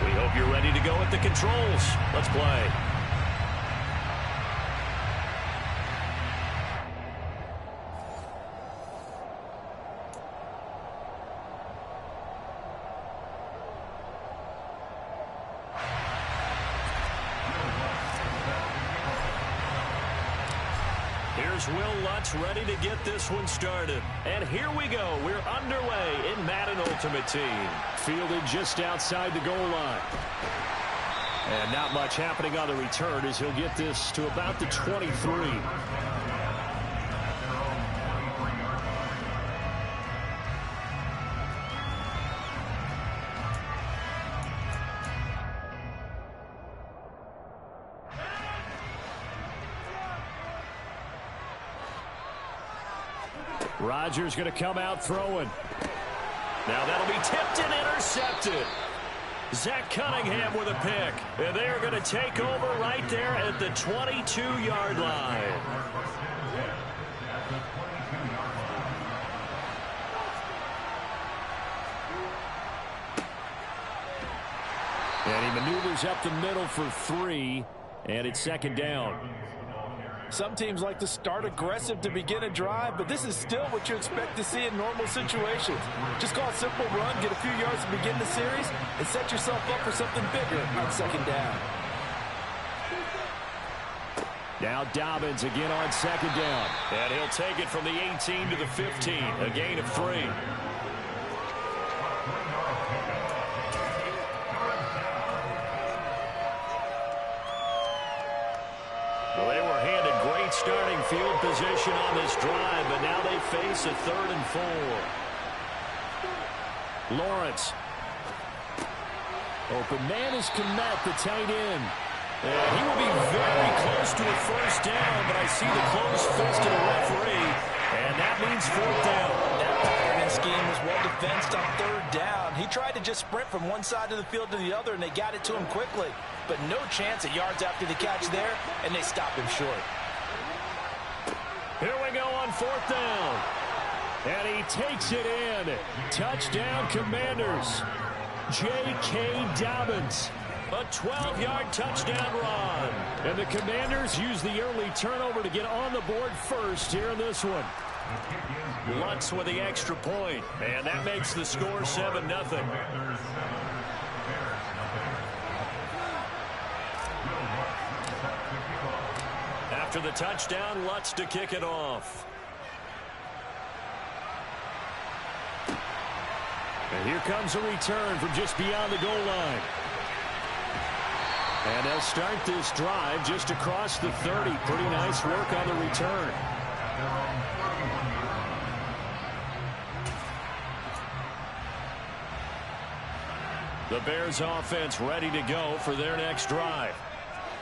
We hope you're ready to go at the controls. Let's play. Here's Will Lutz ready to get this one started. And here we go. We're underway in Madden Ultimate Team. Fielded just outside the goal line. And not much happening on the return as he'll get this to about the 23. Rodgers going to come out throwing. Now that'll be tipped and intercepted. Zach Cunningham with a pick. And they're going to take over right there at the 22-yard line. And he maneuvers up the middle for 3. And it's second down. Some teams like to start aggressive to begin a drive, but this is still what you expect to see in normal situations. Just call a simple run, get a few yards to begin the series, and set yourself up for something bigger on second down. Now Dobbins again on second down. And he'll take it from the 18 to the 15, a gain of 3. Well, they were handed great starting field position on this drive, but now they face a 3rd and 4. Lawrence. Open man is Kmet, the tight end. And he will be very close to a first down, but I see the closed fist of the referee, and that means 4th down. That pattern and scheme was well defensed on 3rd down. He tried to just sprint from one side of the field to the other, and they got it to him quickly. But no chance at yards after the catch there, and they stopped him short. Here we go on 4th down. And he takes it in. Touchdown, Commanders. J.K. Dobbins. A 12-yard touchdown run. And the Commanders use the early turnover to get on the board first here in this one. Lutz with the extra point, and that makes the score 7-0. After the touchdown, Lutz to kick it off. And here comes a return from just beyond the goal line. And they'll start this drive just across the 30. Pretty nice work on the return. The Bears offense ready to go for their next drive.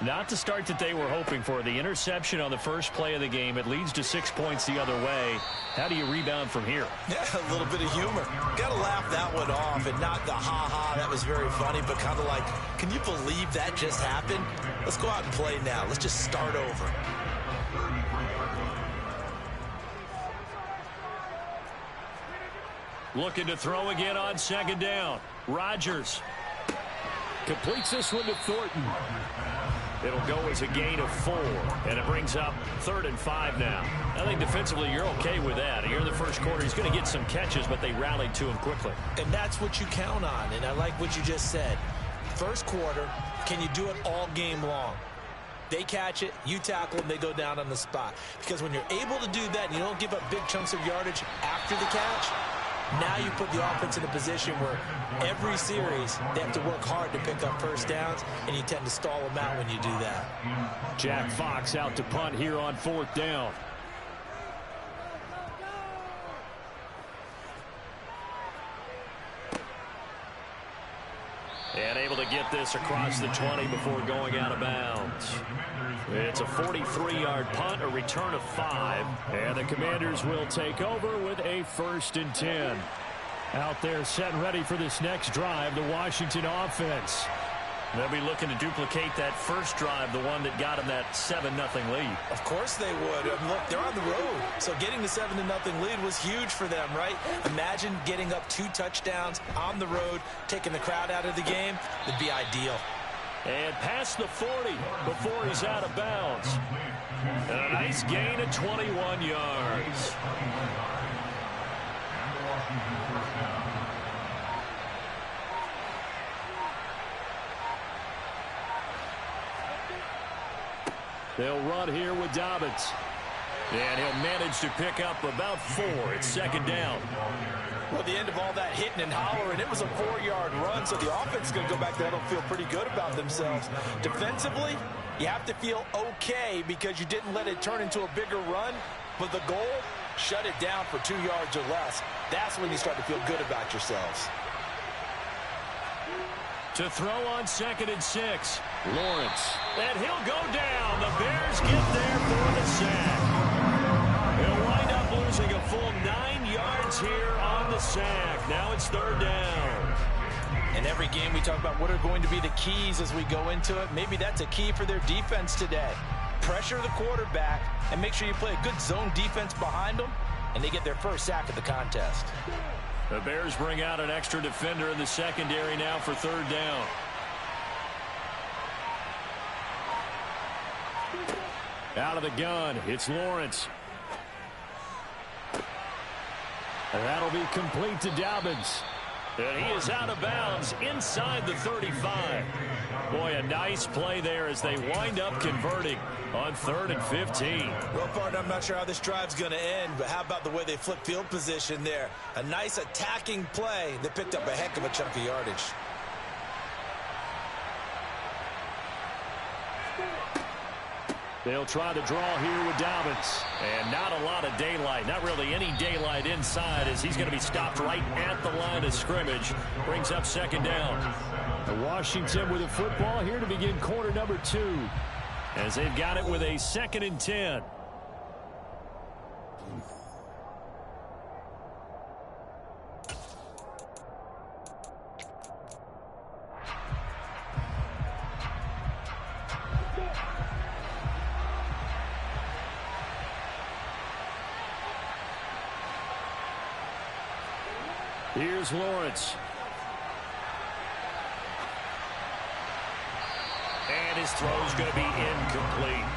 Not the start that they were hoping for. The interception on the first play of the game. It leads to 6 points the other way. How do you rebound from here? Yeah, a little bit of humor. Got to laugh that one off and not the ha-ha. That was very funny, but kind of like, can you believe that just happened? Let's go out and play now. Let's just start over. Looking to throw again on second down. Rodgers completes this one to Thornton. It'll go as a gain of 4, and it brings up 3rd and 5 now. I think defensively you're okay with that. Here in the first quarter, he's going to get some catches, but they rallied to him quickly. And that's what you count on, and I like what you just said. First quarter, can you do it all game long? They catch it, you tackle them, they go down on the spot. Because when you're able to do that and you don't give up big chunks of yardage after the catch, now you put the offense in a position where every series they have to work hard to pick up first downs, and you tend to stall them out when you do that. Jack Fox out to punt here on 4th down. And able to get this across the 20 before going out of bounds. It's a 43-yard punt, a return of 5. And the Commanders will take over with a 1st and 10. Out there set and ready for this next drive, the Washington offense. They'll be looking to duplicate that first drive, the one that got them that 7-0 lead. Of course they would. Look, they're on the road, so getting the 7-0 lead was huge for them, right? Imagine getting up 2 touchdowns on the road, taking the crowd out of the game. It'd be ideal. And past the 40 before he's out of bounds. And a nice gain of 21 yards. They'll run here with Dobbins. And he'll manage to pick up about 4. It's second down. Well, the end of all that hitting and hollering, it was a 4-yard run, so the offense is going to go back there and feel pretty good about themselves. Defensively, you have to feel okay because you didn't let it turn into a bigger run, but the goal, shut it down for 2 yards or less. That's when you start to feel good about yourselves. To throw on 2nd and 6. Lawrence. And he'll go down. The Bears get there for the sack. They'll wind up losing a full 9 yards here on the sack. Now it's 3rd down. In every game we talk about what are going to be the keys as we go into it. Maybe that's a key for their defense today. Pressure the quarterback and make sure you play a good zone defense behind them, and they get their first sack of the contest. The Bears bring out an extra defender in the secondary now for 3rd down. Out of the gun, it's Lawrence. And that'll be complete to Dobbins. And he is out of bounds inside the 35. Boy, a nice play there as they wind up converting on 3rd and 15. Well, partner, I'm not sure how this drive's going to end, but how about the way they flip field position there? A nice attacking play that picked up a heck of a chunk of yardage. They'll try to draw here with Dobbins. And not a lot of daylight. Not really any daylight inside as he's going to be stopped right at the line of scrimmage. Brings up 2nd down. Washington with a football here to begin quarter number 2. As they've got it with a 2nd and 10. Here's Lawrence. And his throw's going to be incomplete.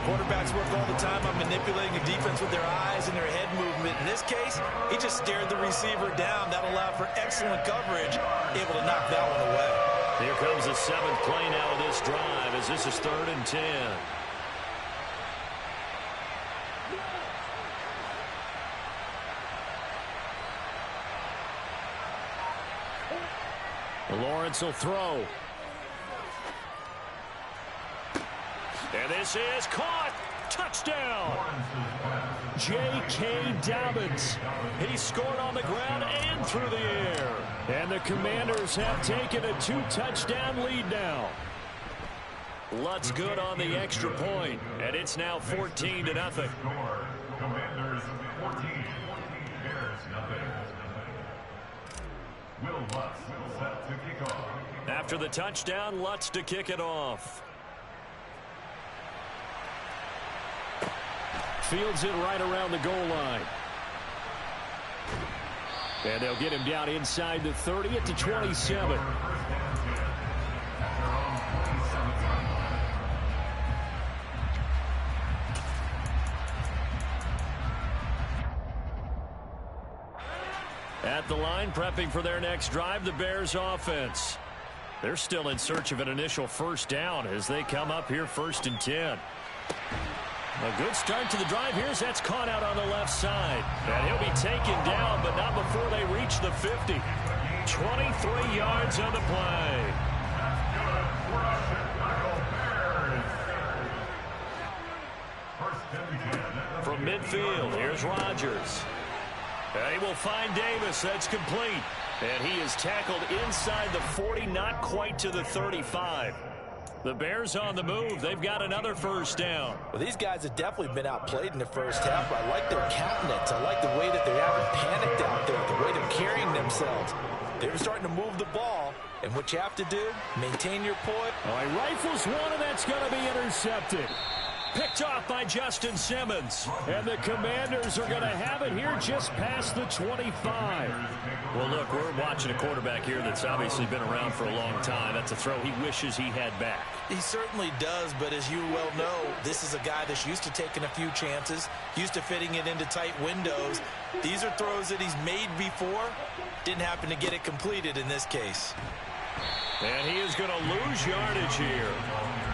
Quarterbacks work all the time on manipulating a defense with their eyes and their head movement. In this case, he just stared the receiver down. That allowed for excellent coverage, able to knock that one away. Here comes the 7th play now of this drive as this is 3rd and 10. Lawrence will throw. And this is caught. Touchdown. J.K. Dobbins. He scored on the ground and through the air. And the Commanders have taken a 2-touchdown lead now. Lutz good on the extra point, and it's now 14-0. Commanders 14, Bears nothing. Will Lutz set to kick off. After the touchdown, Lutz to kick it off. Fields it right around the goal line. And they'll get him down inside the 30 at the 27. At the line, prepping for their next drive, the Bears offense. They're still in search of an initial first down as they come up here 1st and 10. A good start to the drive. Here's that's caught out on the left side. And he'll be taken down, but not before they reach the 50. 23 yards on the play. From midfield, here's Rodgers. And he will find Davis. That's complete. And he is tackled inside the 40, not quite to the 35. The Bears on the move. They've got another first down. Well, these guys have definitely been outplayed in the first half. I like their countenance. I like the way that they haven't panicked out there, the way they're carrying themselves. They're starting to move the ball. And what you have to do, maintain your poise. All right, rifles one, and that's going to be intercepted. Picked off by Justin Simmons. And the Commanders are going to have it here just past the 25. Well, look, we're watching a quarterback here that's obviously been around for a long time. That's a throw he wishes he had back. He certainly does, but as you well know, this is a guy that's used to taking a few chances, used to fitting it into tight windows. These are throws that he's made before. Didn't happen to get it completed in this case. And he is going to lose yardage here.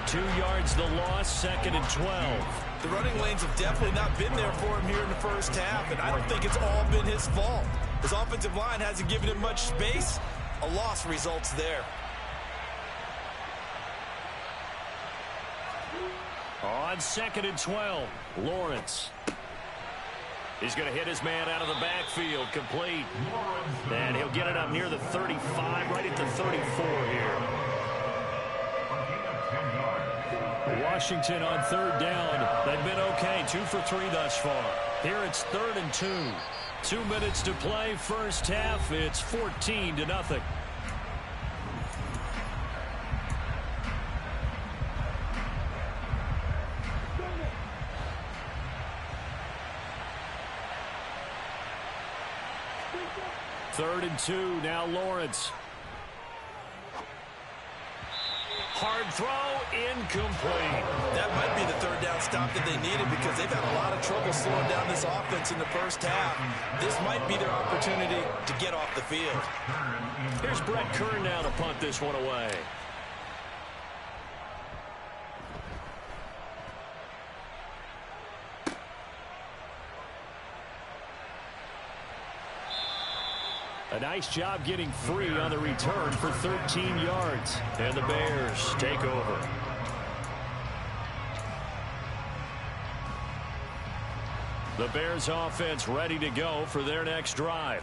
2 yards the loss, 2nd and 12. The running lanes have definitely not been there for him here in the first half, and I don't think it's all been his fault. His offensive line hasn't given him much space. A loss results there. On 2nd and 12, Lawrence. He's going to hit his man out of the backfield, complete. And he'll get it up near the 35, right at the 34 here. Washington on 3rd down. They've been okay, 2 for 3 thus far. Here it's 3rd and 2. 2 minutes to play, first half. It's 14-0. Third and 2, now Lawrence. Hard throw, incomplete. That might be the 3rd down stop that they needed because they've had a lot of trouble slowing down this offense in the first half. This might be their opportunity to get off the field. Here's Brett Kern now to punt this one away. A nice job getting free on the return for 13 yards. And the Bears take over. The Bears offense ready to go for their next drive.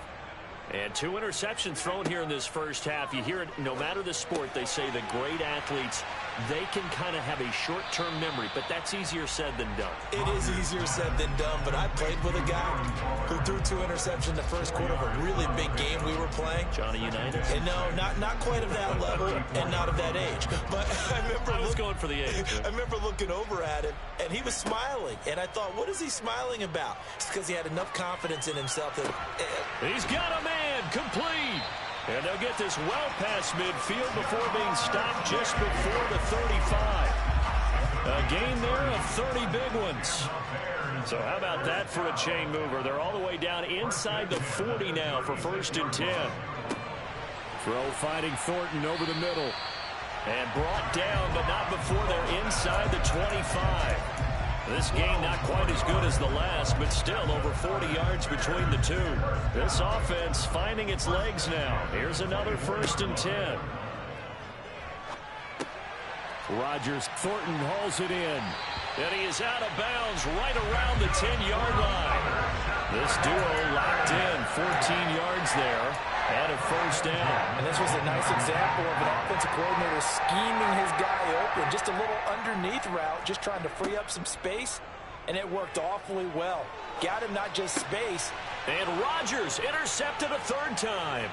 And 2 interceptions thrown here in this first half. You hear it, no matter the sport, they say the great athletes, they can kind of have a short-term memory, but that's easier said than done. It is easier said than done, but I played with a guy who threw 2 interceptions in the first quarter of a really big game we were playing. Johnny Unitas? And no, not quite of that level and not of that age. But I was going for the age. I remember looking over at him, and he was smiling. And I thought, what is he smiling about? It's because he had enough confidence in himself that... He's got a man complete. And they'll get this well past midfield before being stopped just before the 35. A gain there of 30 big ones. So how about that for a chain mover? They're all the way down inside the 40 now for 1st and 10. Throw finding Thornton over the middle. And brought down, but not before they're inside the 25. This game not quite as good as the last, but still over 40 yards between the two. This offense finding its legs now. Here's another 1st and 10. Rodgers, Thornton hauls it in. And he is out of bounds right around the 10-yard line. This duo locked in, 14 yards there, and a 1st down. And this was a nice example of an offensive coordinator scheming his guy open. Just a little underneath route, just trying to free up some space, and it worked awfully well. Got him not just space. And Rodgers intercepted a 3rd time.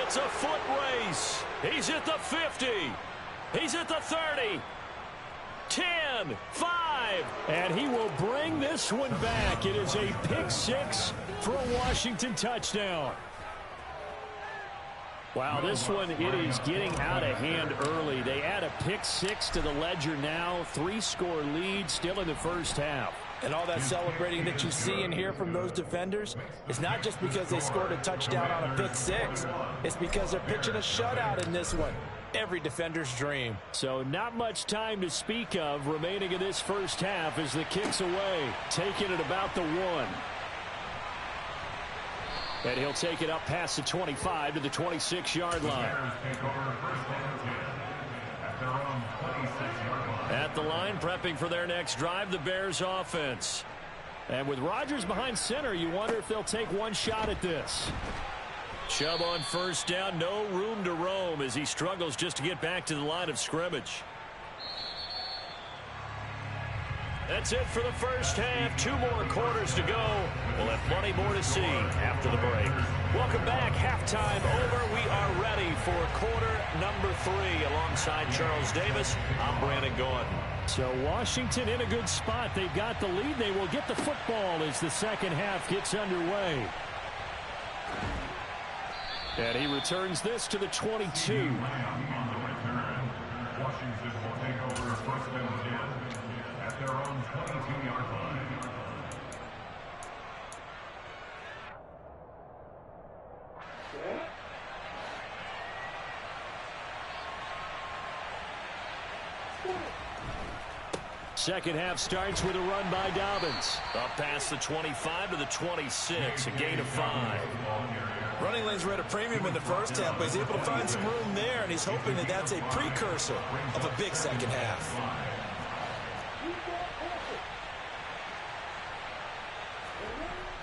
It's a foot race. He's at the 50. He's at the 30. 10, 5. And he will bring this one back. It is a pick-6 for a Washington touchdown. Wow, this one, it is getting out of hand early. They add a pick-6 to the ledger now. 3-score lead still in the first half. And all that celebrating that you see and hear from those defenders, it's not just because they scored a touchdown on a pick-6. It's because they're pitching a shutout in this one. Every defender's dream. So not much time to speak of remaining in this first half as the kick's away. Taking it about the 1. And he'll take it up past the 25 to the 26-yard line. At the line, prepping for their next drive, the Bears offense. And with Rodgers behind center, you wonder if they'll take one shot at this. Chubb on first down, no room to roam as he struggles just to get back to the line of scrimmage. That's it for the first half. 2 more quarters to go. We'll have plenty more to see after the break. Welcome back. Halftime over. We are ready for quarter number 3. Alongside Charles Davis, I'm Brandon Gordon. So Washington in a good spot. They've got the lead. They will get the football as the second half gets underway. And he returns this to the 22. Washington will take over first and 10 at their own 22-yard line. Second half starts with a run by Dobbins. Up past the 25 to the 26, a gain of 5. Running lanes were at a premium in the first half, but he's able to find some room there, and he's hoping that that's a precursor of a big second half.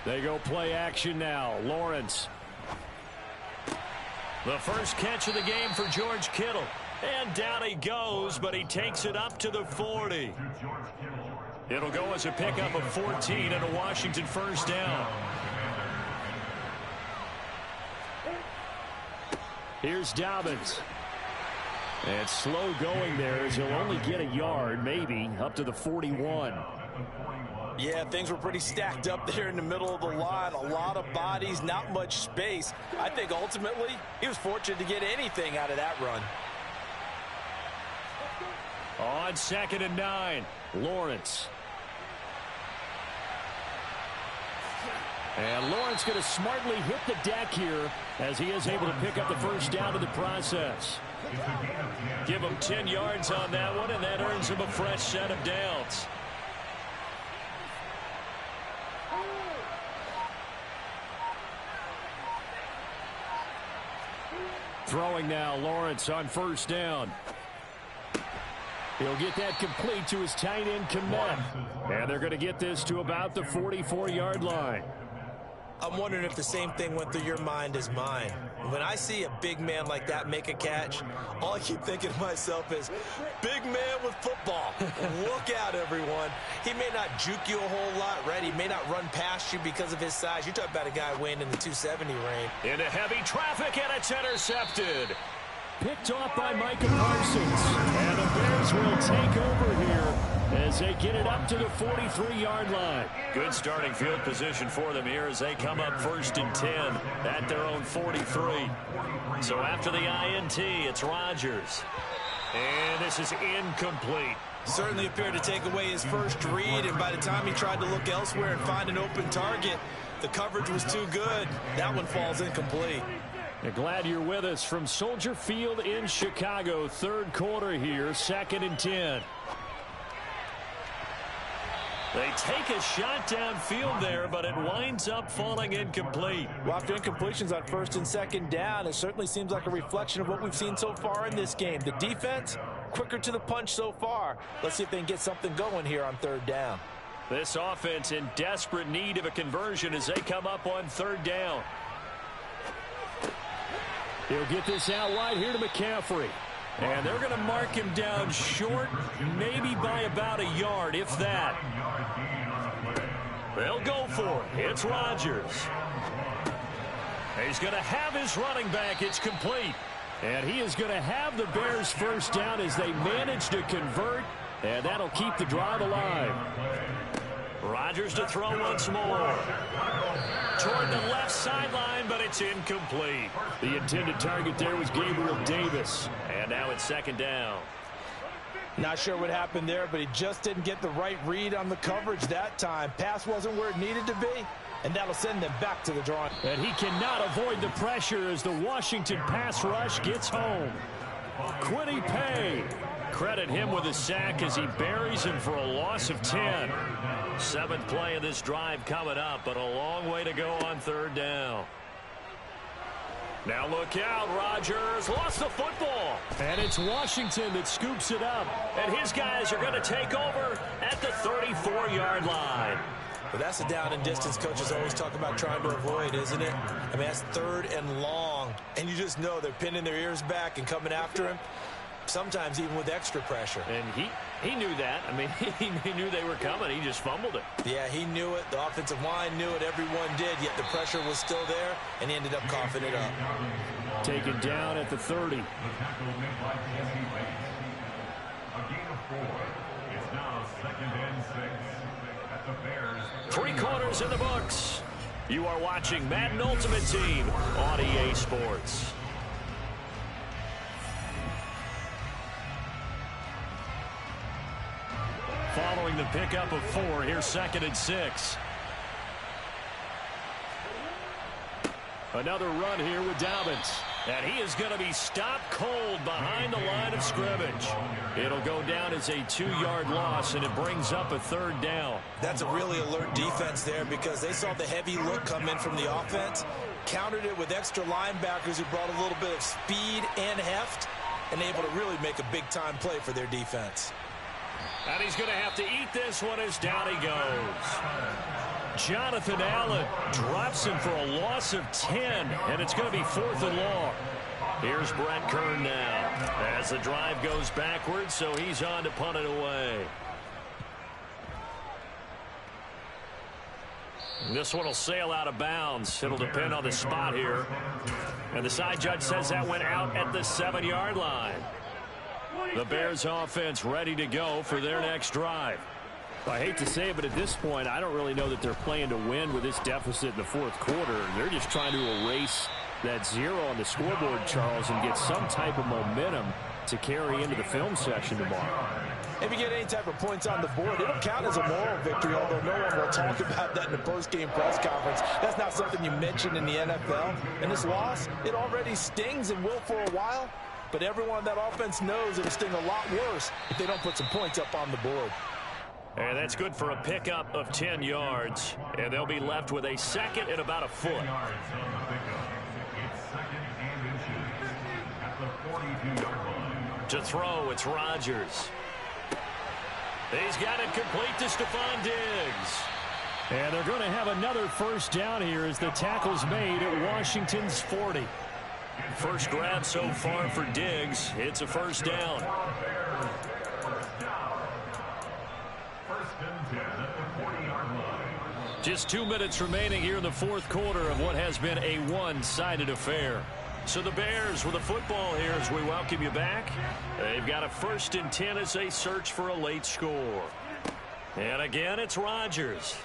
They go play action now. Lawrence. The first catch of the game for George Kittle. And down he goes, but he takes it up to the 40. It'll go as a pickup of 14 and a Washington first down. Here's Dobbins. And slow going there as he'll only get a yard, maybe, up to the 41. Yeah, things were pretty stacked up there in the middle of the line. A lot of bodies, not much space. I think ultimately he was fortunate to get anything out of that run. On 2nd and 9, Lawrence. And Lawrence going to smartly hit the deck here as he is able to pick up the first down in the process. Give him 10 yards on that one, and that earns him a fresh set of downs. Throwing now, Lawrence on first down. He'll get that complete to his tight end, Kmet. And they're going to get this to about the 44-yard line. I'm wondering if the same thing went through your mind as mine. When I see a big man like that make a catch, all I keep thinking to myself is, big man with football. Look out, everyone. He may not juke you a whole lot, right? He may not run past you because of his size. You're talking about a guy weighing in the 270 range. Into heavy traffic, and it's intercepted. Picked off by Micah Parsons. And the Bears will take over here as they get it up to the 43-yard line. Good starting field position for them here as they come up 1st and 10 at their own 43. So after the INT, it's Rodgers. And this is incomplete. Certainly appeared to take away his first read, and by the time he tried to look elsewhere and find an open target, the coverage was too good. That one falls incomplete. Glad you're with us from Soldier Field in Chicago. 3rd quarter here, 2nd and 10. They take a shot downfield there, but it winds up falling incomplete. Well, after incompletions on 1st and 2nd down, it certainly seems like a reflection of what we've seen so far in this game. The defense, quicker to the punch so far. Let's see if they can get something going here on 3rd down. This offense in desperate need of a conversion as they come up on 3rd down. He'll get this out wide here to McCaffrey. And they're going to mark him down short, maybe by about a yard, if that. They'll go for it. It's Rodgers. He's going to have his running back. It's complete. And he is going to have the Bears first down as they manage to convert. And that'll keep the drive alive. Rodgers to throw once more. Toward the left sideline, but it's incomplete. The intended target there was Gabriel Davis. And now it's 2nd down. Not sure what happened there, but he just didn't get the right read on the coverage that time. Pass wasn't where it needed to be, and that'll send them back to the drawing. And he cannot avoid the pressure as the Washington pass rush gets home. Quiddy Pay. Credit him with a sack as he buries him for a loss of 10. 7th play of this drive coming up, but a long way to go on 3rd down. Now look out, Rodgers lost the football. And it's Washington that scoops it up. And his guys are going to take over at the 34-yard line. But that's the down and distance coaches always talk about trying to avoid, isn't it? I mean, that's 3rd and long, and you just know they're pinning their ears back and coming after him, sometimes even with extra pressure. And he knew that. I mean, he knew they were coming. He just fumbled it. Yeah, he knew it. The offensive line knew it. Everyone did, yet the pressure was still there, and he ended up coughing it up. Taken down at the 30. The tackle made by Jesse Bates. A gain of 4. It's now 2nd and 6 at the Bears. 3 quarters in the books. You are watching Madden Ultimate Team on EA Sports. Following the pickup of 4, here's 2nd and 6. Another run here with Dobbins. And he is going to be stopped cold behind the line of scrimmage. It'll go down as a 2-yard loss, and it brings up a 3rd down. That's a really alert defense there because they saw the heavy look come in from the offense, countered it with extra linebackers who brought a little bit of speed and heft, and able to really make a big-time play for their defense. And he's going to have to eat this one as down he goes. Jonathan Allen drops him for a loss of 10, and it's going to be 4th and long. Here's Brett Kern now as the drive goes backwards, so he's on to punt it away. This one will sail out of bounds. It'll depend on the spot here. And the side judge says that went out at the 7-yard line. The Bears offense ready to go for their next drive. I hate to say it, but at this point, I don't really know that they're playing to win with this deficit in the 4th quarter. They're just trying to erase that 0 on the scoreboard, Charles, and get some type of momentum to carry into the film session tomorrow. If you get any type of points on the board, it'll count as a moral victory, although no one will talk about that in the post-game press conference. That's not something you mention in the NFL. And this loss, it already stings and will for a while, but everyone on that offense knows it'll sting a lot worse if they don't put some points up on the board. And that's good for a pickup of 10 yards. And they'll be left with a 2nd and about a foot. Yards on the pickup. It's 2nd and inches at the 42-yard line. To throw, it's Rodgers. He's got it complete to Stephon Diggs. And they're going to have another 1st down here as the tackle's made at Washington's 40. First grab so far for Diggs. It's a 1st down. Just 2 minutes remaining here in the 4th quarter of what has been a one-sided affair. So the Bears with the football here as we welcome you back. They've got a 1st and 10 as they search for a late score. And again, it's Rodgers.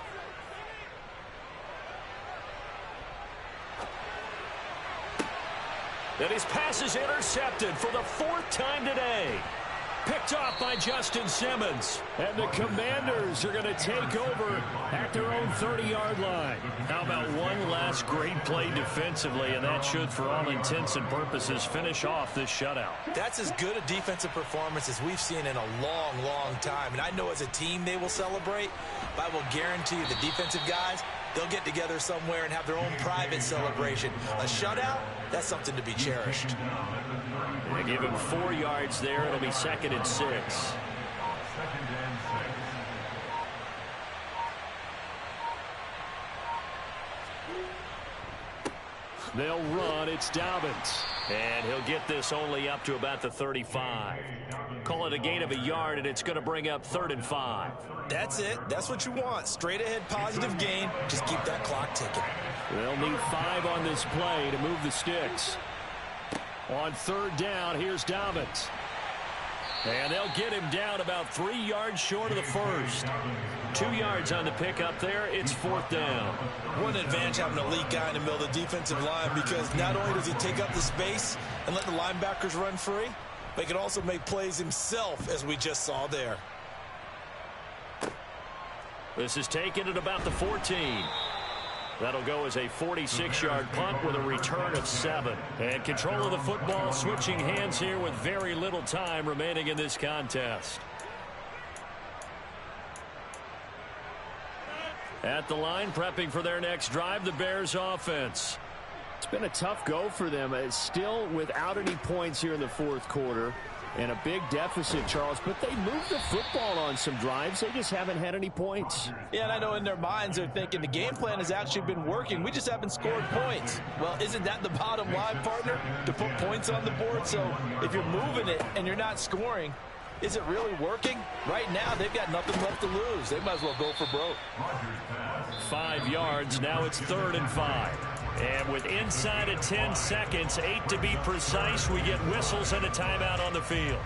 And his pass is intercepted for the 4th time today. Picked off by Justin Simmons. And the Commanders are going to take over at their own 30-yard line. How about one last great play defensively, and that should, for all intents and purposes, finish off this shutout. That's as good a defensive performance as we've seen in a long, long time. And I know as a team they will celebrate, but I will guarantee you the defensive guys, they'll get together somewhere and have their own private celebration. A shutout, that's something to be cherished. They give him 4 yards there. It'll be 2nd and 6. They'll run. It's Dobbins. And he'll get this only up to about the 35. Call it a gain of a yard, and it's going to bring up 3rd and 5. That's it. That's what you want. Straight ahead positive gain. Just keep that clock ticking. They'll need 5 on this play to move the sticks. On 3rd down, here's Dobbins. And they'll get him down about 3 yards short of the 1st. 2 yards on the pickup there. It's 4th down. What an advantage having an elite guy in the middle of the defensive line, because not only does he take up the space and let the linebackers run free, but he can also make plays himself, as we just saw there. This is taken at about the 14. That'll go as a 46-yard punt with a return of 7. And control of the football switching hands here with very little time remaining in this contest. At the line, prepping for their next drive, the Bears offense. It's been a tough go for them. It's still without any points here in the 4th quarter. And a big deficit, Charles, but they moved the football on some drives. They just haven't had any points. Yeah, and I know in their minds they're thinking the game plan has actually been working. We just haven't scored points. Well, isn't that the bottom line, partner? To put points on the board? So if you're moving it and you're not scoring, is it really working? Right now, they've got nothing left to lose. They might as well go for broke. 5 yards. Now it's 3rd and 5. And with inside of 10 seconds, 8 to be precise, we get whistles and a timeout on the field.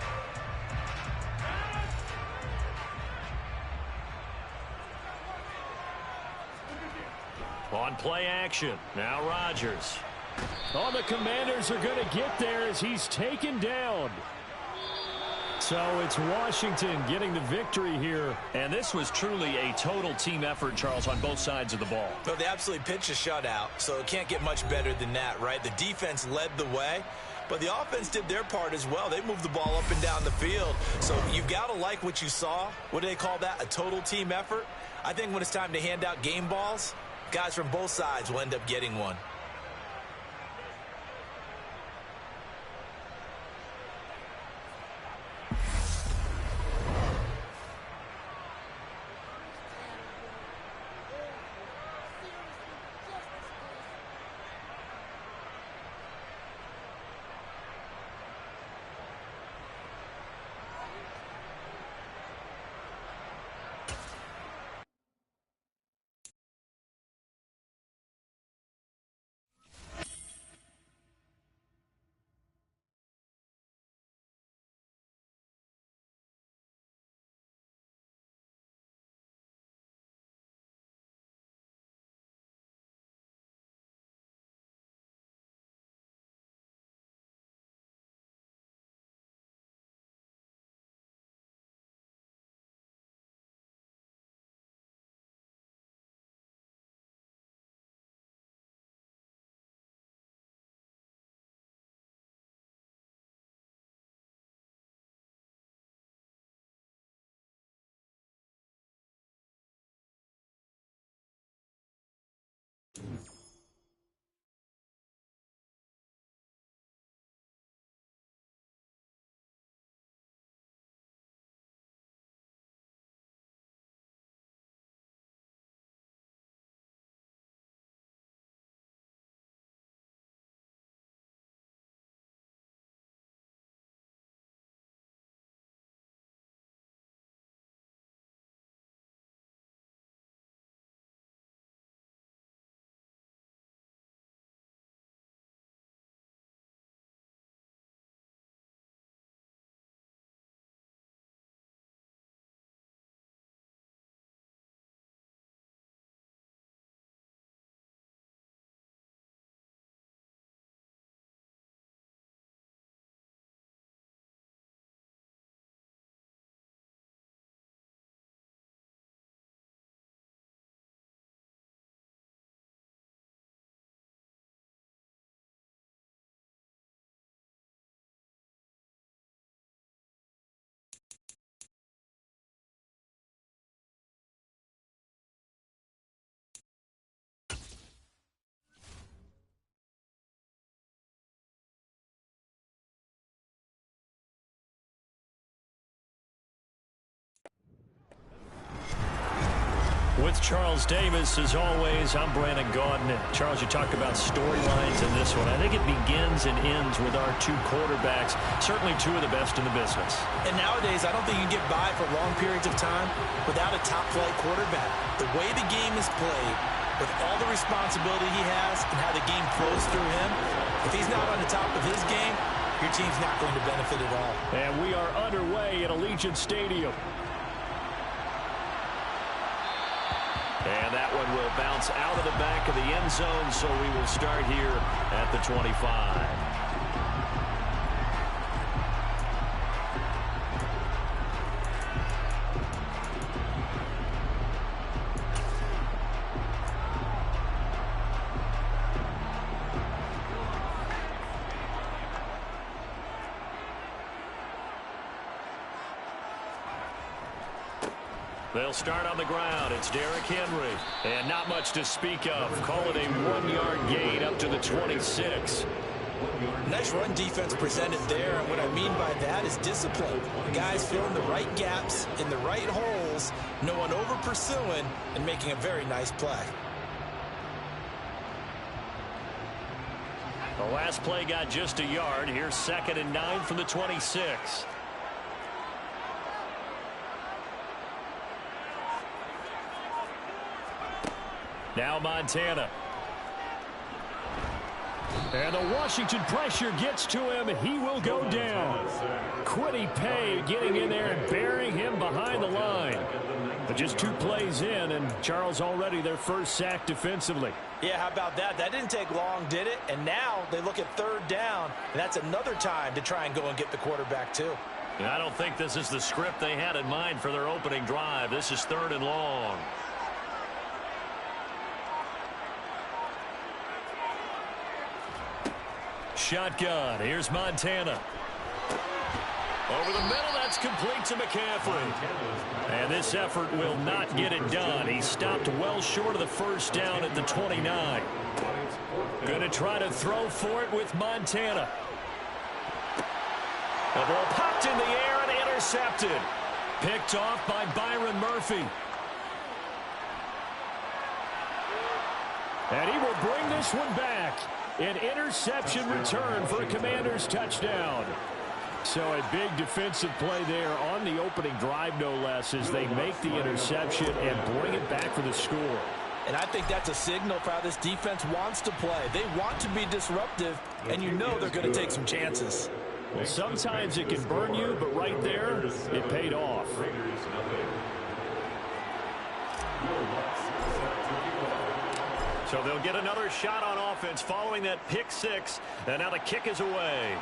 On play action, now Rodgers. Oh, the Commanders are going to get there as he's taken down. So it's Washington getting the victory here. And this was truly a total team effort, Charles, on both sides of the ball. So they absolutely pitched a shutout, so it can't get much better than that, right? The defense led the way, but the offense did their part as well. They moved the ball up and down the field. So you've got to like what you saw. What do they call that? A total team effort? I think when it's time to hand out game balls, guys from both sides will end up getting one. With Charles Davis, as always, I'm Brandon Gaudin. Charles, you talked about storylines in this one. I think it begins and ends with our two quarterbacks, certainly two of the best in the business. And nowadays, I don't think you can get by for long periods of time without a top-flight quarterback. The way the game is played, with all the responsibility he has and how the game flows through him, if he's not on the top of his game, your team's not going to benefit at all. And we are underway at Allegiant Stadium. And that one will bounce out of the back of the end zone, so we will start here at the 25. They'll start on the ground. It's Derrick Henry. And not much to speak of. Call it a 1-yard gain up to the 26. Nice run defense presented there, and what I mean by that is discipline. Guys filling the right gaps in the right holes, no one over pursuing, and making a very nice play. The last play got just a yard. Here's 2nd and 9 from the 26. Now Montana. And the Washington pressure gets to him. He will go down. Quiddy Pay getting in there and burying him behind the line. But just 2 plays in, and Charles already their first sack defensively. Yeah, how about that? That didn't take long, did it? And now they look at 3rd down, and that's another time to try and go and get the quarterback too. And I don't think this is the script they had in mind for their opening drive. This is 3rd and long. Shotgun. Here's Montana. Over the middle, that's complete to McCaffrey. And this effort will not get it done. He stopped well short of the first down at the 29. Going to try to throw for it with Montana. The ball popped in the air and intercepted. Picked off by Byron Murphy. And he will bring this one back. An interception return for a Commanders touchdown. So a big defensive play there on the opening drive, no less, as they make the interception and bring it back for the score. And I think that's a signal for how this defense wants to play. They want to be disruptive, and you know they're going to take some chances. Well, sometimes it can burn you, but right there, it paid off. So they'll get another shot on offense following that pick 6. And now the kick is away.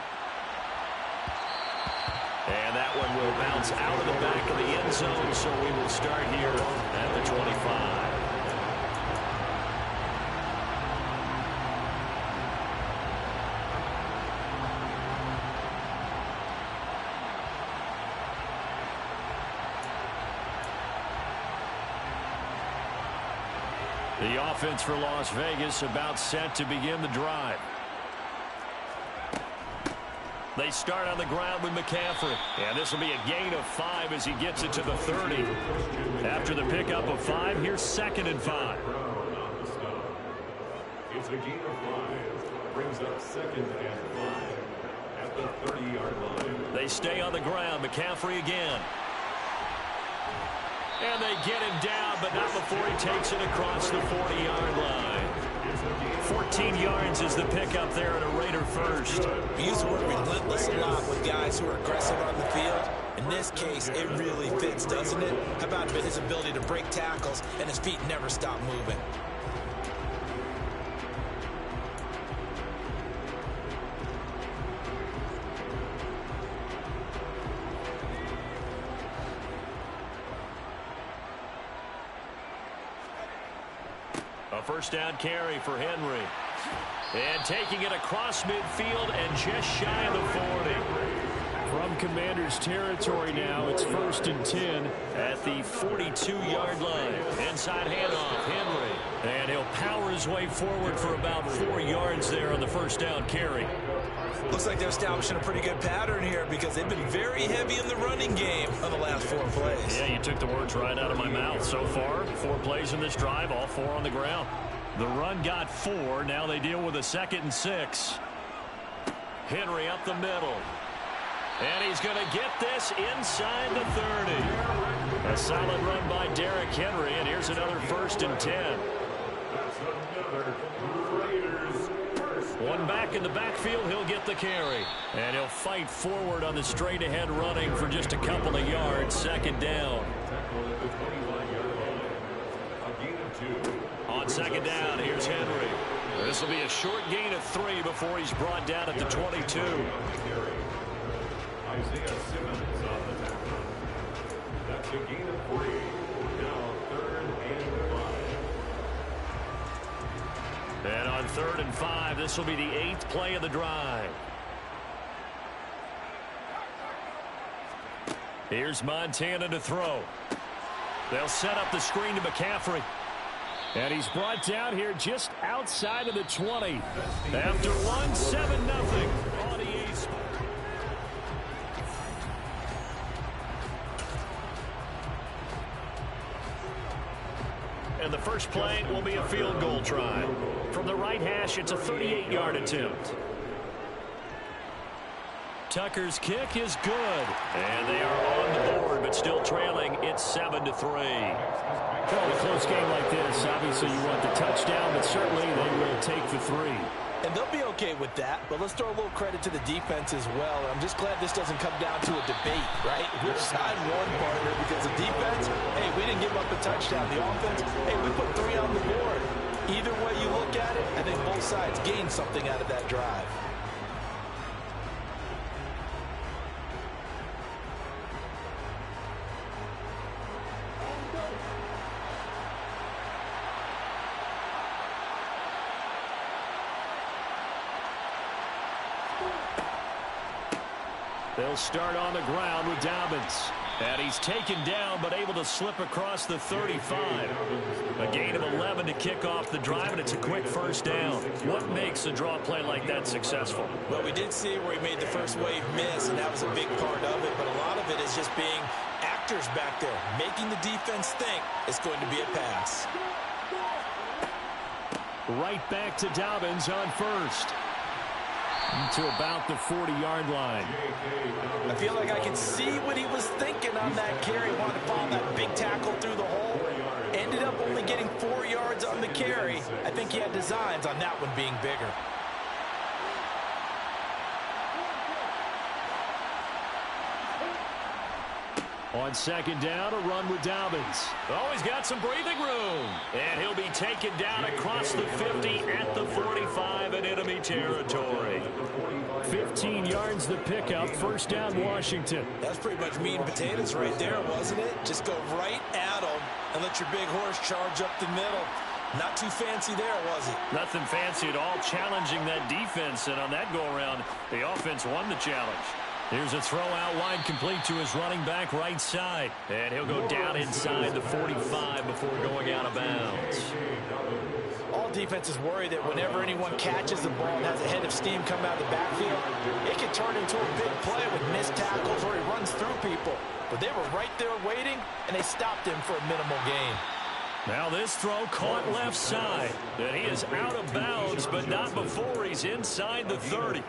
And that one will bounce out of the back of the end zone, so we will start here at the 25. The offense for Las Vegas about set to begin the drive. They start on the ground with McCaffrey. And this will be a gain of 5 as he gets it to the 30. After the pickup of 5, here's 2nd and 5. It's a gain of 5. Brings up 2nd and 5 at the 30-yard line. They stay on the ground. McCaffrey again. And they get him down, but not before he takes it across the 40-yard line. 14 yards is the pickup there at a Raider first. We use the word relentless a lot with guys who are aggressive on the field. In this case, it really fits, doesn't it? How about his ability to break tackles and his feet never stop moving? A first down carry for Henry. And taking it across midfield and just shy of the 40. From Commanders territory now, it's 1st and 10 at the 42-yard line. Inside handoff, Henry. And he'll power his way forward for about 4 yards there on the first down carry. Looks like they're establishing a pretty good pattern here because they've been very heavy in the running game on the last 4 plays. Yeah, you took the words right out of my mouth. So far, 4 plays in this drive, all 4 on the ground. The run got 4. Now they deal with a 2nd and 6. Henry up the middle. And he's going to get this inside the 30. A solid run by Derrick Henry, and here's another 1st and 10. One back in the backfield, he'll get the carry. And he'll fight forward on the straight-ahead running for just a couple of yards. 2nd down. On 2nd down, here's Henry. This will be a short gain of 3 before he's brought down at the 22. Isaiah Simmons on the tackle. That's a gain of 3. Now 3rd and 5. And on 3rd and 5, this will be the 8th play of the drive. Here's Montana to throw. They'll set up the screen to McCaffrey. And he's brought down here just outside of the 20. After one, 7-0 on the East. And the first play will be a field goal try. From the right hash, it's a 38-yard attempt. Tucker's kick is good. And they are on the board, but still trailing. It's 7-3. Well, a close game like this, obviously you want the touchdown, but certainly they will take the 3. And they'll be okay with that, but let's throw a little credit to the defense as well. I'm just glad this doesn't come down to a debate, right? Which side won, partner? Because the defense, hey, we didn't give up a touchdown. The offense, hey, we put 3 on the board. Either way you look at it, I think both sides gained something out of that drive. They'll start on the ground with Dobbins. And he's taken down, but able to slip across the 35. A gain of 11 to kick off the drive, and it's a quick first down. What makes a draw play like that successful? Well, we did see where he made the first wave miss, and that was a big part of it. But a lot of it is just being actors back there, making the defense think it's going to be a pass. Right back to Dobbins on first. To about the 40-yard line. I feel like I can see what he was thinking on that carry. Wanted to follow that big tackle through the hole. Ended up only getting 4 yards on the carry. I think he had designs on that one being bigger. On second down, a run with Dobbins. Oh, he's got some breathing room. And he'll be taken down across the 50 at the 45 in enemy territory. 15 yards the pickup. First down, Washington. That's pretty much meat and potatoes right there, wasn't it? Just go right at them and let your big horse charge up the middle. Not too fancy there, was it? Nothing fancy at all, challenging that defense. And on that go-around, the offense won the challenge. Here's a throw out wide, complete to his running back right side. And he'll go down inside the 45 before going out of bounds. All defenses worry that whenever anyone catches the ball and has a head of steam coming out of the backfield, it can turn into a big play with missed tackles or he runs through people. But they were right there waiting, and they stopped him for a minimal gain. Now this throw caught left side. And he is out of bounds, but not before he's inside the 30.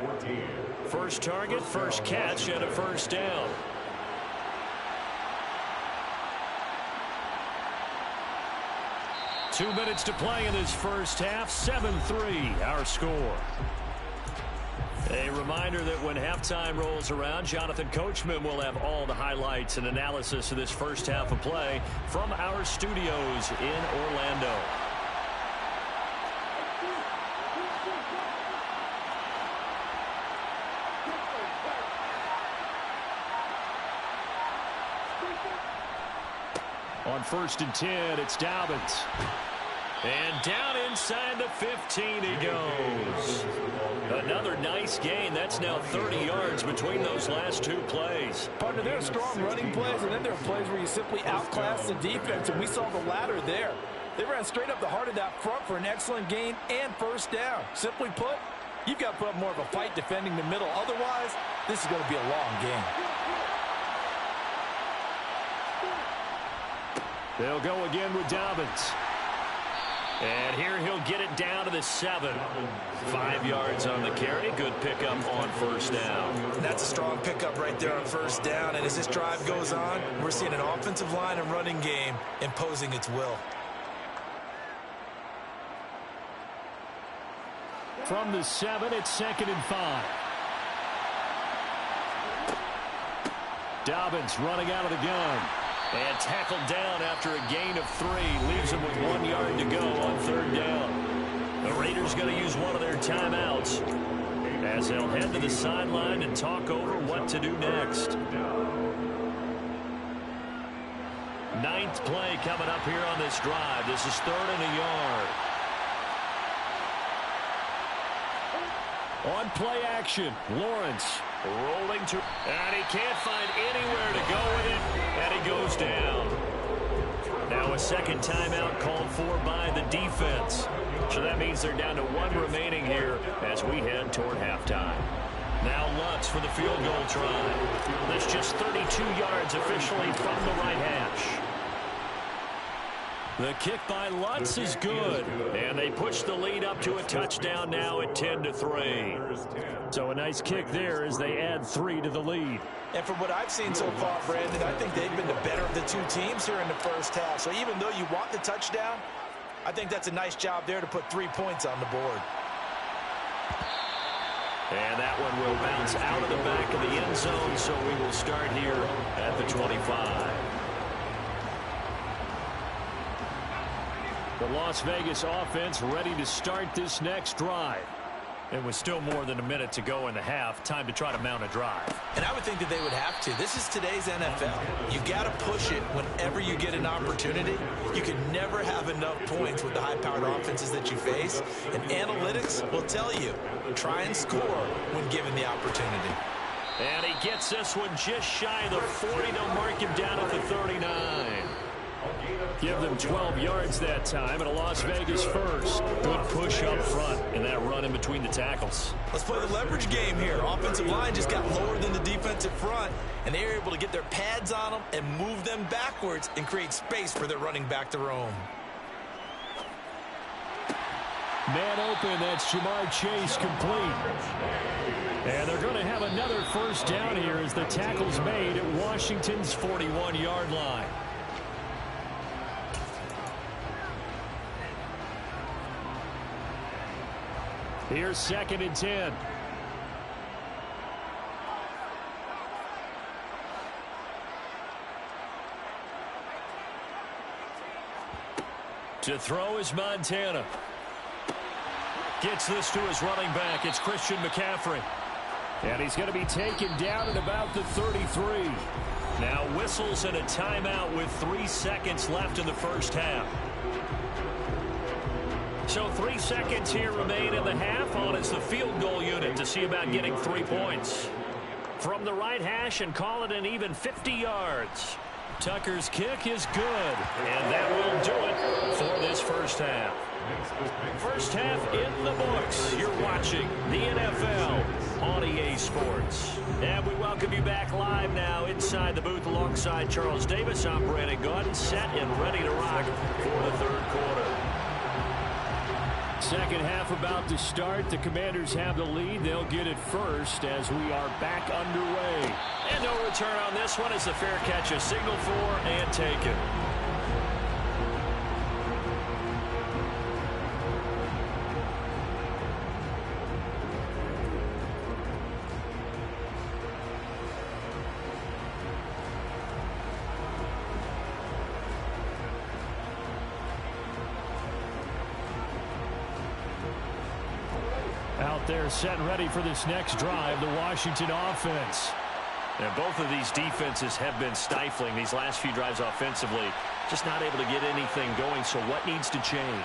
First target, first catch, and a first down. Two minutes to play in this first half. 7-3, our score. A reminder that when halftime rolls around, Jonathan Coachman will have all the highlights and analysis of this first half of play from our studios in Orlando. On 1st and 10, it's Dobbins. And down inside the 15 he goes. Another nice gain. That's now 30 yards between those last two plays. Partner, there are strong running plays, and then there are plays where you simply outclass the defense, and we saw the latter there. They ran straight up the heart of that front for an excellent gain and first down. Simply put, you've got to put up more of a fight defending the middle. Otherwise, this is going to be a long game. They'll go again with Dobbins. And here he'll get it down to the 7. 5 yards on the carry. Good pickup on first down. That's a strong pickup right there on first down. And as this drive goes on, we're seeing an offensive line and running game imposing its will. From the 7, it's 2nd and 5. Dobbins running out of the gun. And tackled down after a gain of 3. Leaves him with 1 yard to go on 3rd down. The Raiders going to use one of their timeouts as they'll head to the sideline and talk over what to do next. 9th play coming up here on this drive. This is 3rd and a yard. On play action, Lawrence rolling to, and he can't find anywhere to go with it, and he goes down. Now a second timeout called for by the defense. So that means they're down to one remaining here as we head toward halftime. Now Lutz for the field goal try. That's just 32 yards officially from the right hash. The kick by Lutz is good, and they push the lead up to a touchdown now at 10-3. So a nice kick there as they add 3 to the lead. And from what I've seen so far, Brandon, I think they've been the better of the two teams here in the first half. So even though you want the touchdown, I think that's a nice job there to put 3 points on the board. And that one will bounce out of the back of the end zone, so we will start here at the 25. The Las Vegas offense ready to start this next drive. And with still more than a minute to go in the half, time to try to mount a drive. And I would think that they would have to. This is today's NFL. You got to push it whenever you get an opportunity. You can never have enough points with the high-powered offenses that you face. And analytics will tell you, try and score when given the opportunity. And he gets this one just shy of the 40. They'll mark him down at the 39. Give them 12 yards that time, and a Las Vegas first. Good push up front in that run in between the tackles. Let's play the leverage game here. Offensive line just got lower than the defensive front, and they were able to get their pads on them and move them backwards and create space for their running back to roam. Man open, that's Jamar Chase complete. And they're going to have another first down here as the tackle's made at Washington's 41-yard line. Here's 2nd and 10. To throw is Montana. Gets this to his running back. It's Christian McCaffrey. And he's going to be taken down at about the 33. Now whistles and a timeout with 3 seconds left in the first half. So 3 seconds here remain in the half. On it's the field goal unit to see about getting 3 points. From the right hash and call it an even 50 yards. Tucker's kick is good. And that will do it for this first half. First half in the books. You're watching the NFL on EA Sports. And we welcome you back live now inside the booth alongside Charles Davis. I'm Brandon Gaudin, set and ready to rock for the third quarter. Second half about to start. The Commanders have the lead. They'll get it first as we are back underway. And no return on this one as the fair catch is signaled for and taken. Out there set and ready for this next drive, the Washington offense. And both of these defenses have been stifling these last few drives offensively. Just not able to get anything going, so what needs to change?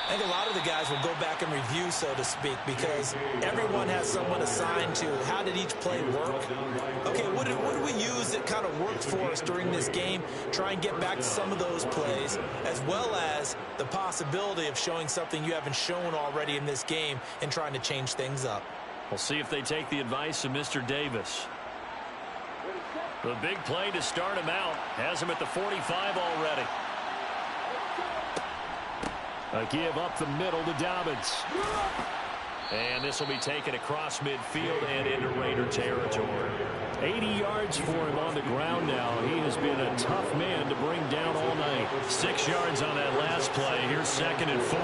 I think a lot of the guys will go back and review, so to speak, because everyone has someone assigned to how did each play work. Okay, what did we use that kind of worked for us during this game? Try and get back to some of those plays, as well as the possibility of showing something you haven't shown already in this game and trying to change things up. We'll see if they take the advice of Mr. Davis. The big play to start him out. Has him at the 45 already. A give up the middle to Dobbins. And this will be taken across midfield and into Raider territory. 80 yards for him on the ground now. He has been a tough man to bring down all night. 6 yards on that last play. Here's 2nd and 4.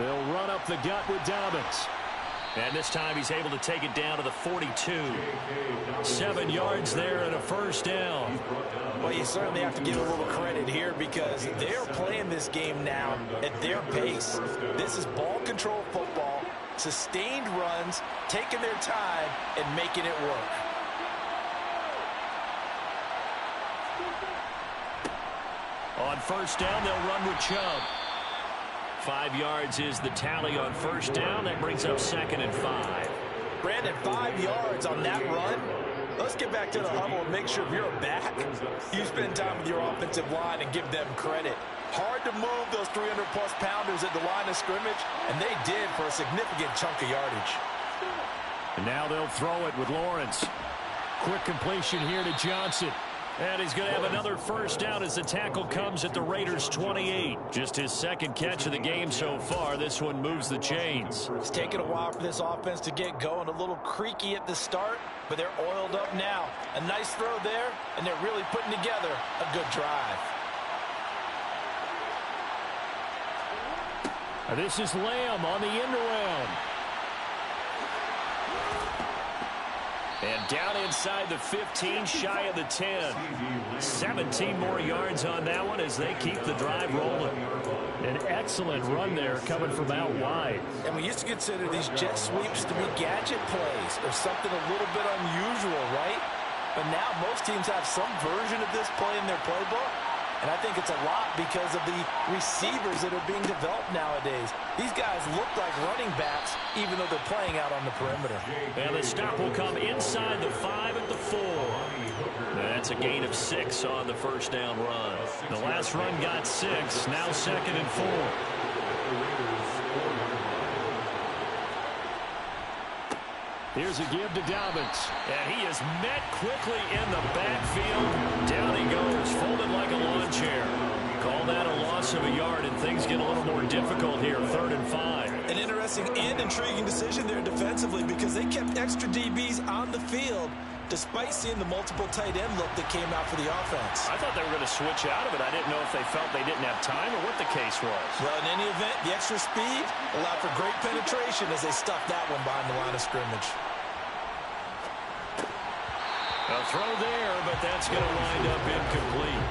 They'll run up the gut with Dobbins. And this time he's able to take it down to the 42. 7 yards there and a first down. Well, you certainly have to give a little credit here because they're playing this game now at their pace. This is ball control football, sustained runs, taking their time, and making it work. On first down, they'll run with Chubb. 5 yards is the tally on first down. That brings up 2nd and 5. Brandon, 5 yards on that run. Let's get back to the huddle and make sure if you're a back, you spend time with your offensive line and give them credit. Hard to move those 300-plus pounders at the line of scrimmage, and they did for a significant chunk of yardage. And now they'll throw it with Lawrence. Quick completion here to Johnson. And he's going to have another first down as the tackle comes at the Raiders' 28. Just his second catch of the game so far. This one moves the chains. It's taken a while for this offense to get going. A little creaky at the start, but they're oiled up now. A nice throw there, and they're really putting together a good drive. This is Lamb on the end around. And down inside the 15, shy of the 10. 17 more yards on that one as they keep the drive rolling. An excellent run there coming from out wide. And we used to consider these jet sweeps to be gadget plays or something a little bit unusual, right? But now most teams have some version of this play in their playbook. And I think it's a lot because of the receivers that are being developed nowadays. These guys look like running backs, even though they're playing out on the perimeter. And the stop will come inside the 5 at the 4. That's a gain of 6 on the first down run. The last run got 6, now 2nd and 4. Here's a give to Dobbins. And he is met quickly in the backfield. Down he goes, folded like a lawn chair. Call that a loss of a yard, and things get a little more difficult here, 3rd and 5. An interesting and intriguing decision there defensively because they kept extra DBs on the field despite seeing the multiple tight end look that came out for the offense. I thought they were going to switch out of it. I didn't know if they felt they didn't have time or what the case was. Well, in any event, the extra speed allowed for great penetration as they stuffed that one behind the line of scrimmage. A throw there, but that's going to wind up incomplete.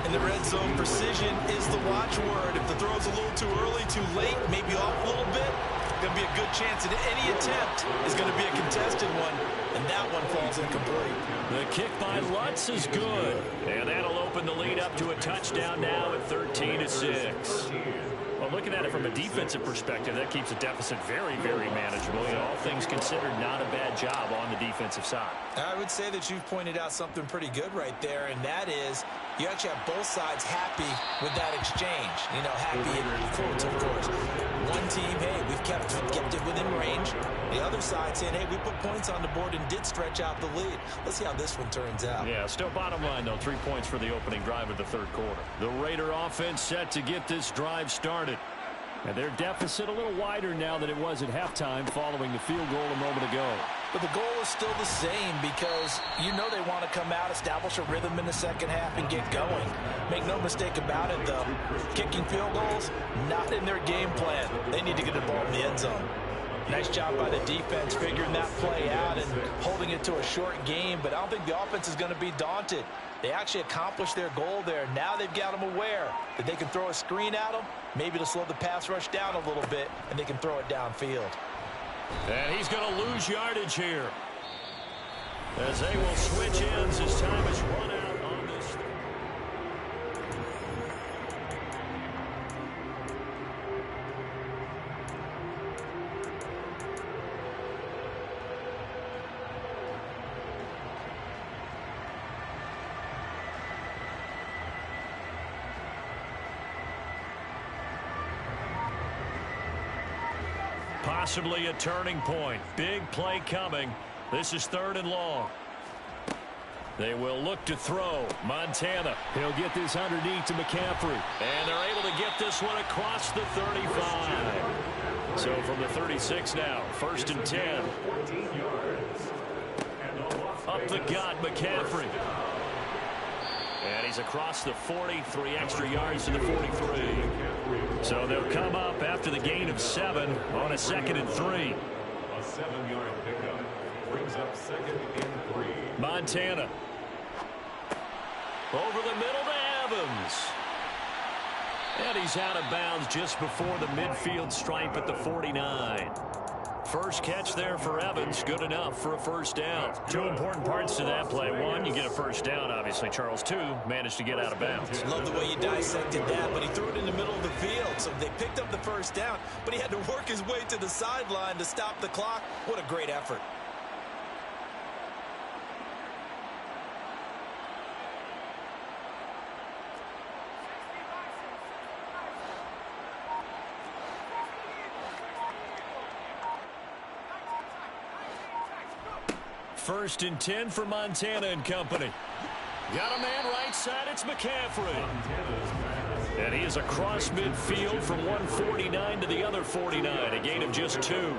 In the red zone, precision is the watchword. If the throw's a little too early, too late, maybe off a little bit, going to be a good chance that any attempt is going to be a contested one, and that one falls incomplete. The kick by Lutz is good, and that'll open the lead up to a touchdown now at 13-6. Well, looking at it from a defensive perspective, that keeps the deficit very, very manageable. You know, all things considered, not a bad job on the defensive side. I would say that you've pointed out something pretty good right there, and that is you actually have both sides happy with that exchange. You know, happy in quotes, of course. One team, hey, we've kept it within range. The other side saying, hey, we put points on the board and did stretch out the lead. Let's see how this one turns out. Yeah, still bottom line, though, 3 points for the opening drive of the 3rd quarter. The Raider offense set to get this drive started. And their deficit a little wider now than it was at halftime following the field goal a moment ago. But the goal is still the same because you know they want to come out, establish a rhythm in the second half, and get going. Make no mistake about it, though. Kicking field goals, not in their game plan. They need to get the ball in the end zone. Nice job by the defense figuring that play out and holding it to a short game, but I don't think the offense is going to be daunted. They actually accomplished their goal there. Now they've got them aware that they can throw a screen at them, maybe to slow the pass rush down a little bit, and they can throw it downfield. And he's going to lose yardage here as they will switch ends as time is run out on this. Possibly a turning point. Big play coming. This is 3rd and long. They will look to throw. Montana. He'll get this underneath to McCaffrey. And they're able to get this one across the 35. So from the 36 now, 1st and 10. Up the gut, McCaffrey. And he's across the 40, 3 extra yards to the 43. So they'll come up after the gain of 7 on a 2nd and 3. A 7-yard pickup brings up 2nd and 3. Montana. Over the middle to Evans. And he's out of bounds just before the midfield stripe at the 49. First catch there for Evans, good enough for a first down. 2 important parts to that play. 1, you get a first down, obviously. Charles, 2, managed to get out of bounds. Love the way you dissected that, but he threw it in the middle of the field. So they picked up the first down, but he had to work his way to the sideline to stop the clock. What a great effort. first and 10 for Montana and company. Got a man right side. It's McCaffrey. And he is across midfield from 149 to the other 49. A gain of just 2.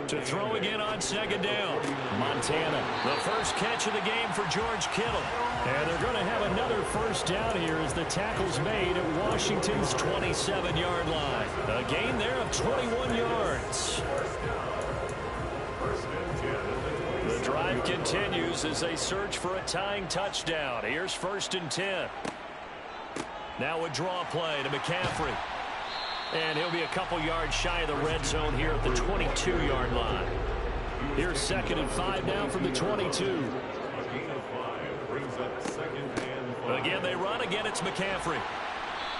To throw again on second down. Montana, the first catch of the game for George Kittle. And they're going to have another first down here as the tackle's made at Washington's 27-yard line. A gain there of 21 yards. The drive continues as they search for a tying touchdown. Here's first and 10. Now a draw play to McCaffrey. And he'll be a couple yards shy of the red zone here at the 22-yard line. Here's second and 5 now from the 22. Again, they run. Again, it's McCaffrey.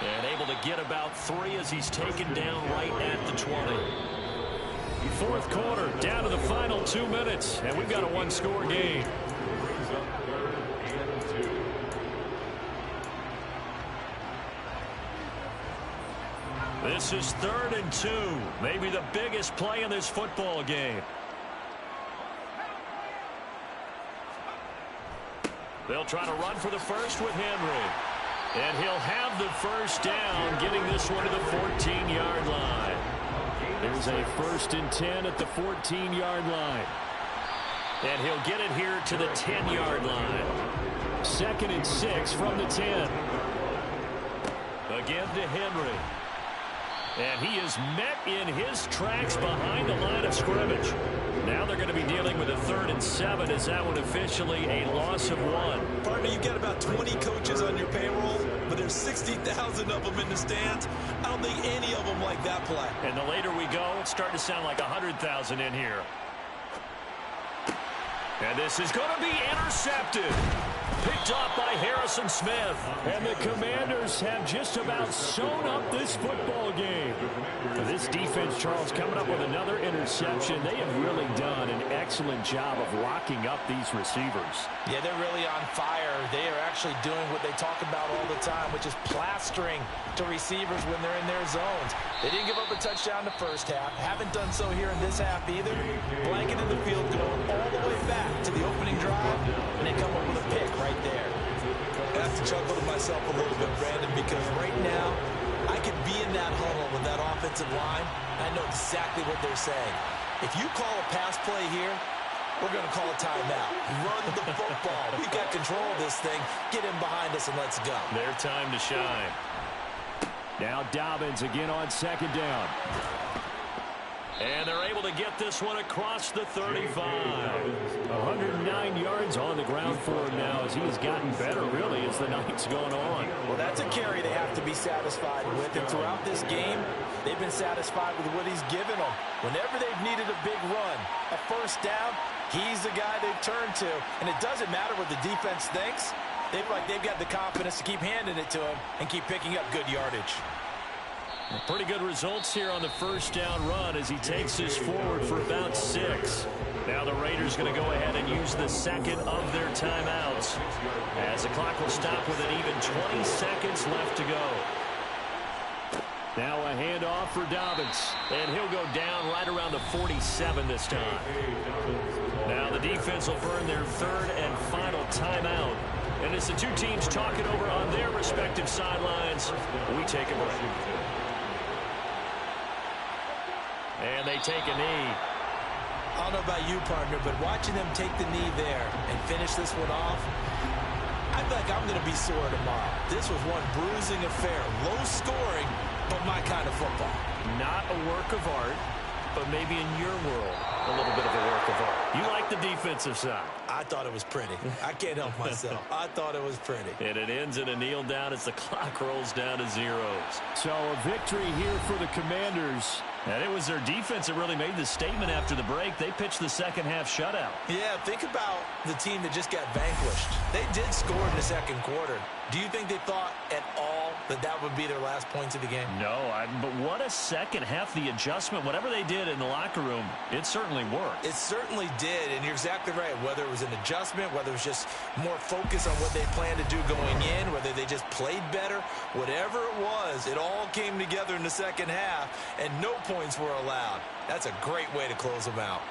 And able to get about 3 as he's taken down right at the 20. Fourth quarter, down to the final 2 minutes. And we've got a one-score game. This is 3rd and 2. Maybe the biggest play in this football game. They'll try to run for the first with Henry. And he'll have the first down, getting this one to the 14-yard line. There's a first and 10 at the 14-yard line. And he'll get it here to the 10-yard line. 2nd and 6 from the 10. Again to Henry. And he is met in his tracks behind the line of scrimmage. Now they're going to be dealing with a 3rd and 7 as that one officially a loss of 1. Partner, you've got about 20 coaches on your payroll, but there's 60,000 of them in the stands. I don't think any of them like that play. And the later we go, it's starting to sound like 100,000 in here. And this is going to be intercepted. Picked off by Harrison Smith. And the Commanders have just about sewn up this football game. This defense, Charles, coming up with another interception. They have really done an excellent job of locking up these receivers. Yeah, they're really on fire. They are actually doing what they talk about all the time, which is plastering to receivers when they're in their zones. They didn't give up a touchdown the first half. Haven't done so here in this half either. Blanketed the field goal all the way back to the opening drive, and they come up with a pick right there. I have to chuckle to myself a little bit, Brandon, because right now I could be in that huddle with that offensive line. I know exactly what they're saying. If you call a pass play here, we're going to call a timeout. Run the football. We got control of this thing. Get him behind us and let's go. Their time to shine. Now Dobbins again on second down. And they're able to get this one across the 35. 109 yards on the ground for him now as he has gotten better, really, as the night's gone on. Well, that's a carry they have to be satisfied with. And throughout this game, they've been satisfied with what he's given them. Whenever they've needed a big run, a first down, he's the guy they've turned to. And it doesn't matter what the defense thinks. They've got the confidence to keep handing it to him and keep picking up good yardage. Pretty good results here on the first down run as he takes this forward for about 6. Now the Raiders going to go ahead and use the second of their timeouts as the clock will stop with an even 20 seconds left to go. Now a handoff for Dobbins. And he'll go down right around the 47 this time. Now the defense will burn their 3rd and final timeout. And as the two teams talk it over on their respective sidelines, we take a break. And they take a knee. I don't know about you, partner, but watching them take the knee there and finish this one off, I feel like I'm going to be sore tomorrow. This was one bruising affair. Low scoring, but my kind of football. Not a work of art, but maybe in your world, a little bit of a work of art. You like the defensive side. I thought it was pretty. I can't help myself. I thought it was pretty. And it ends in a kneel down as the clock rolls down to zeros. So a victory here for the Commanders. And it was their defense that really made the statement after the break. They pitched the second half shutout. Yeah, think about the team that just got vanquished. They did score in the second quarter. Do you think they thought at all that that would be their last points of the game? No, but what a second half. The adjustment, whatever they did in the locker room, it certainly worked. It certainly did, and you're exactly right. Whether it was an adjustment, whether it was just more focus on what they planned to do going in, whether they just played better, whatever it was, it all came together in the second half, and no points were allowed. That's a great way to close them out.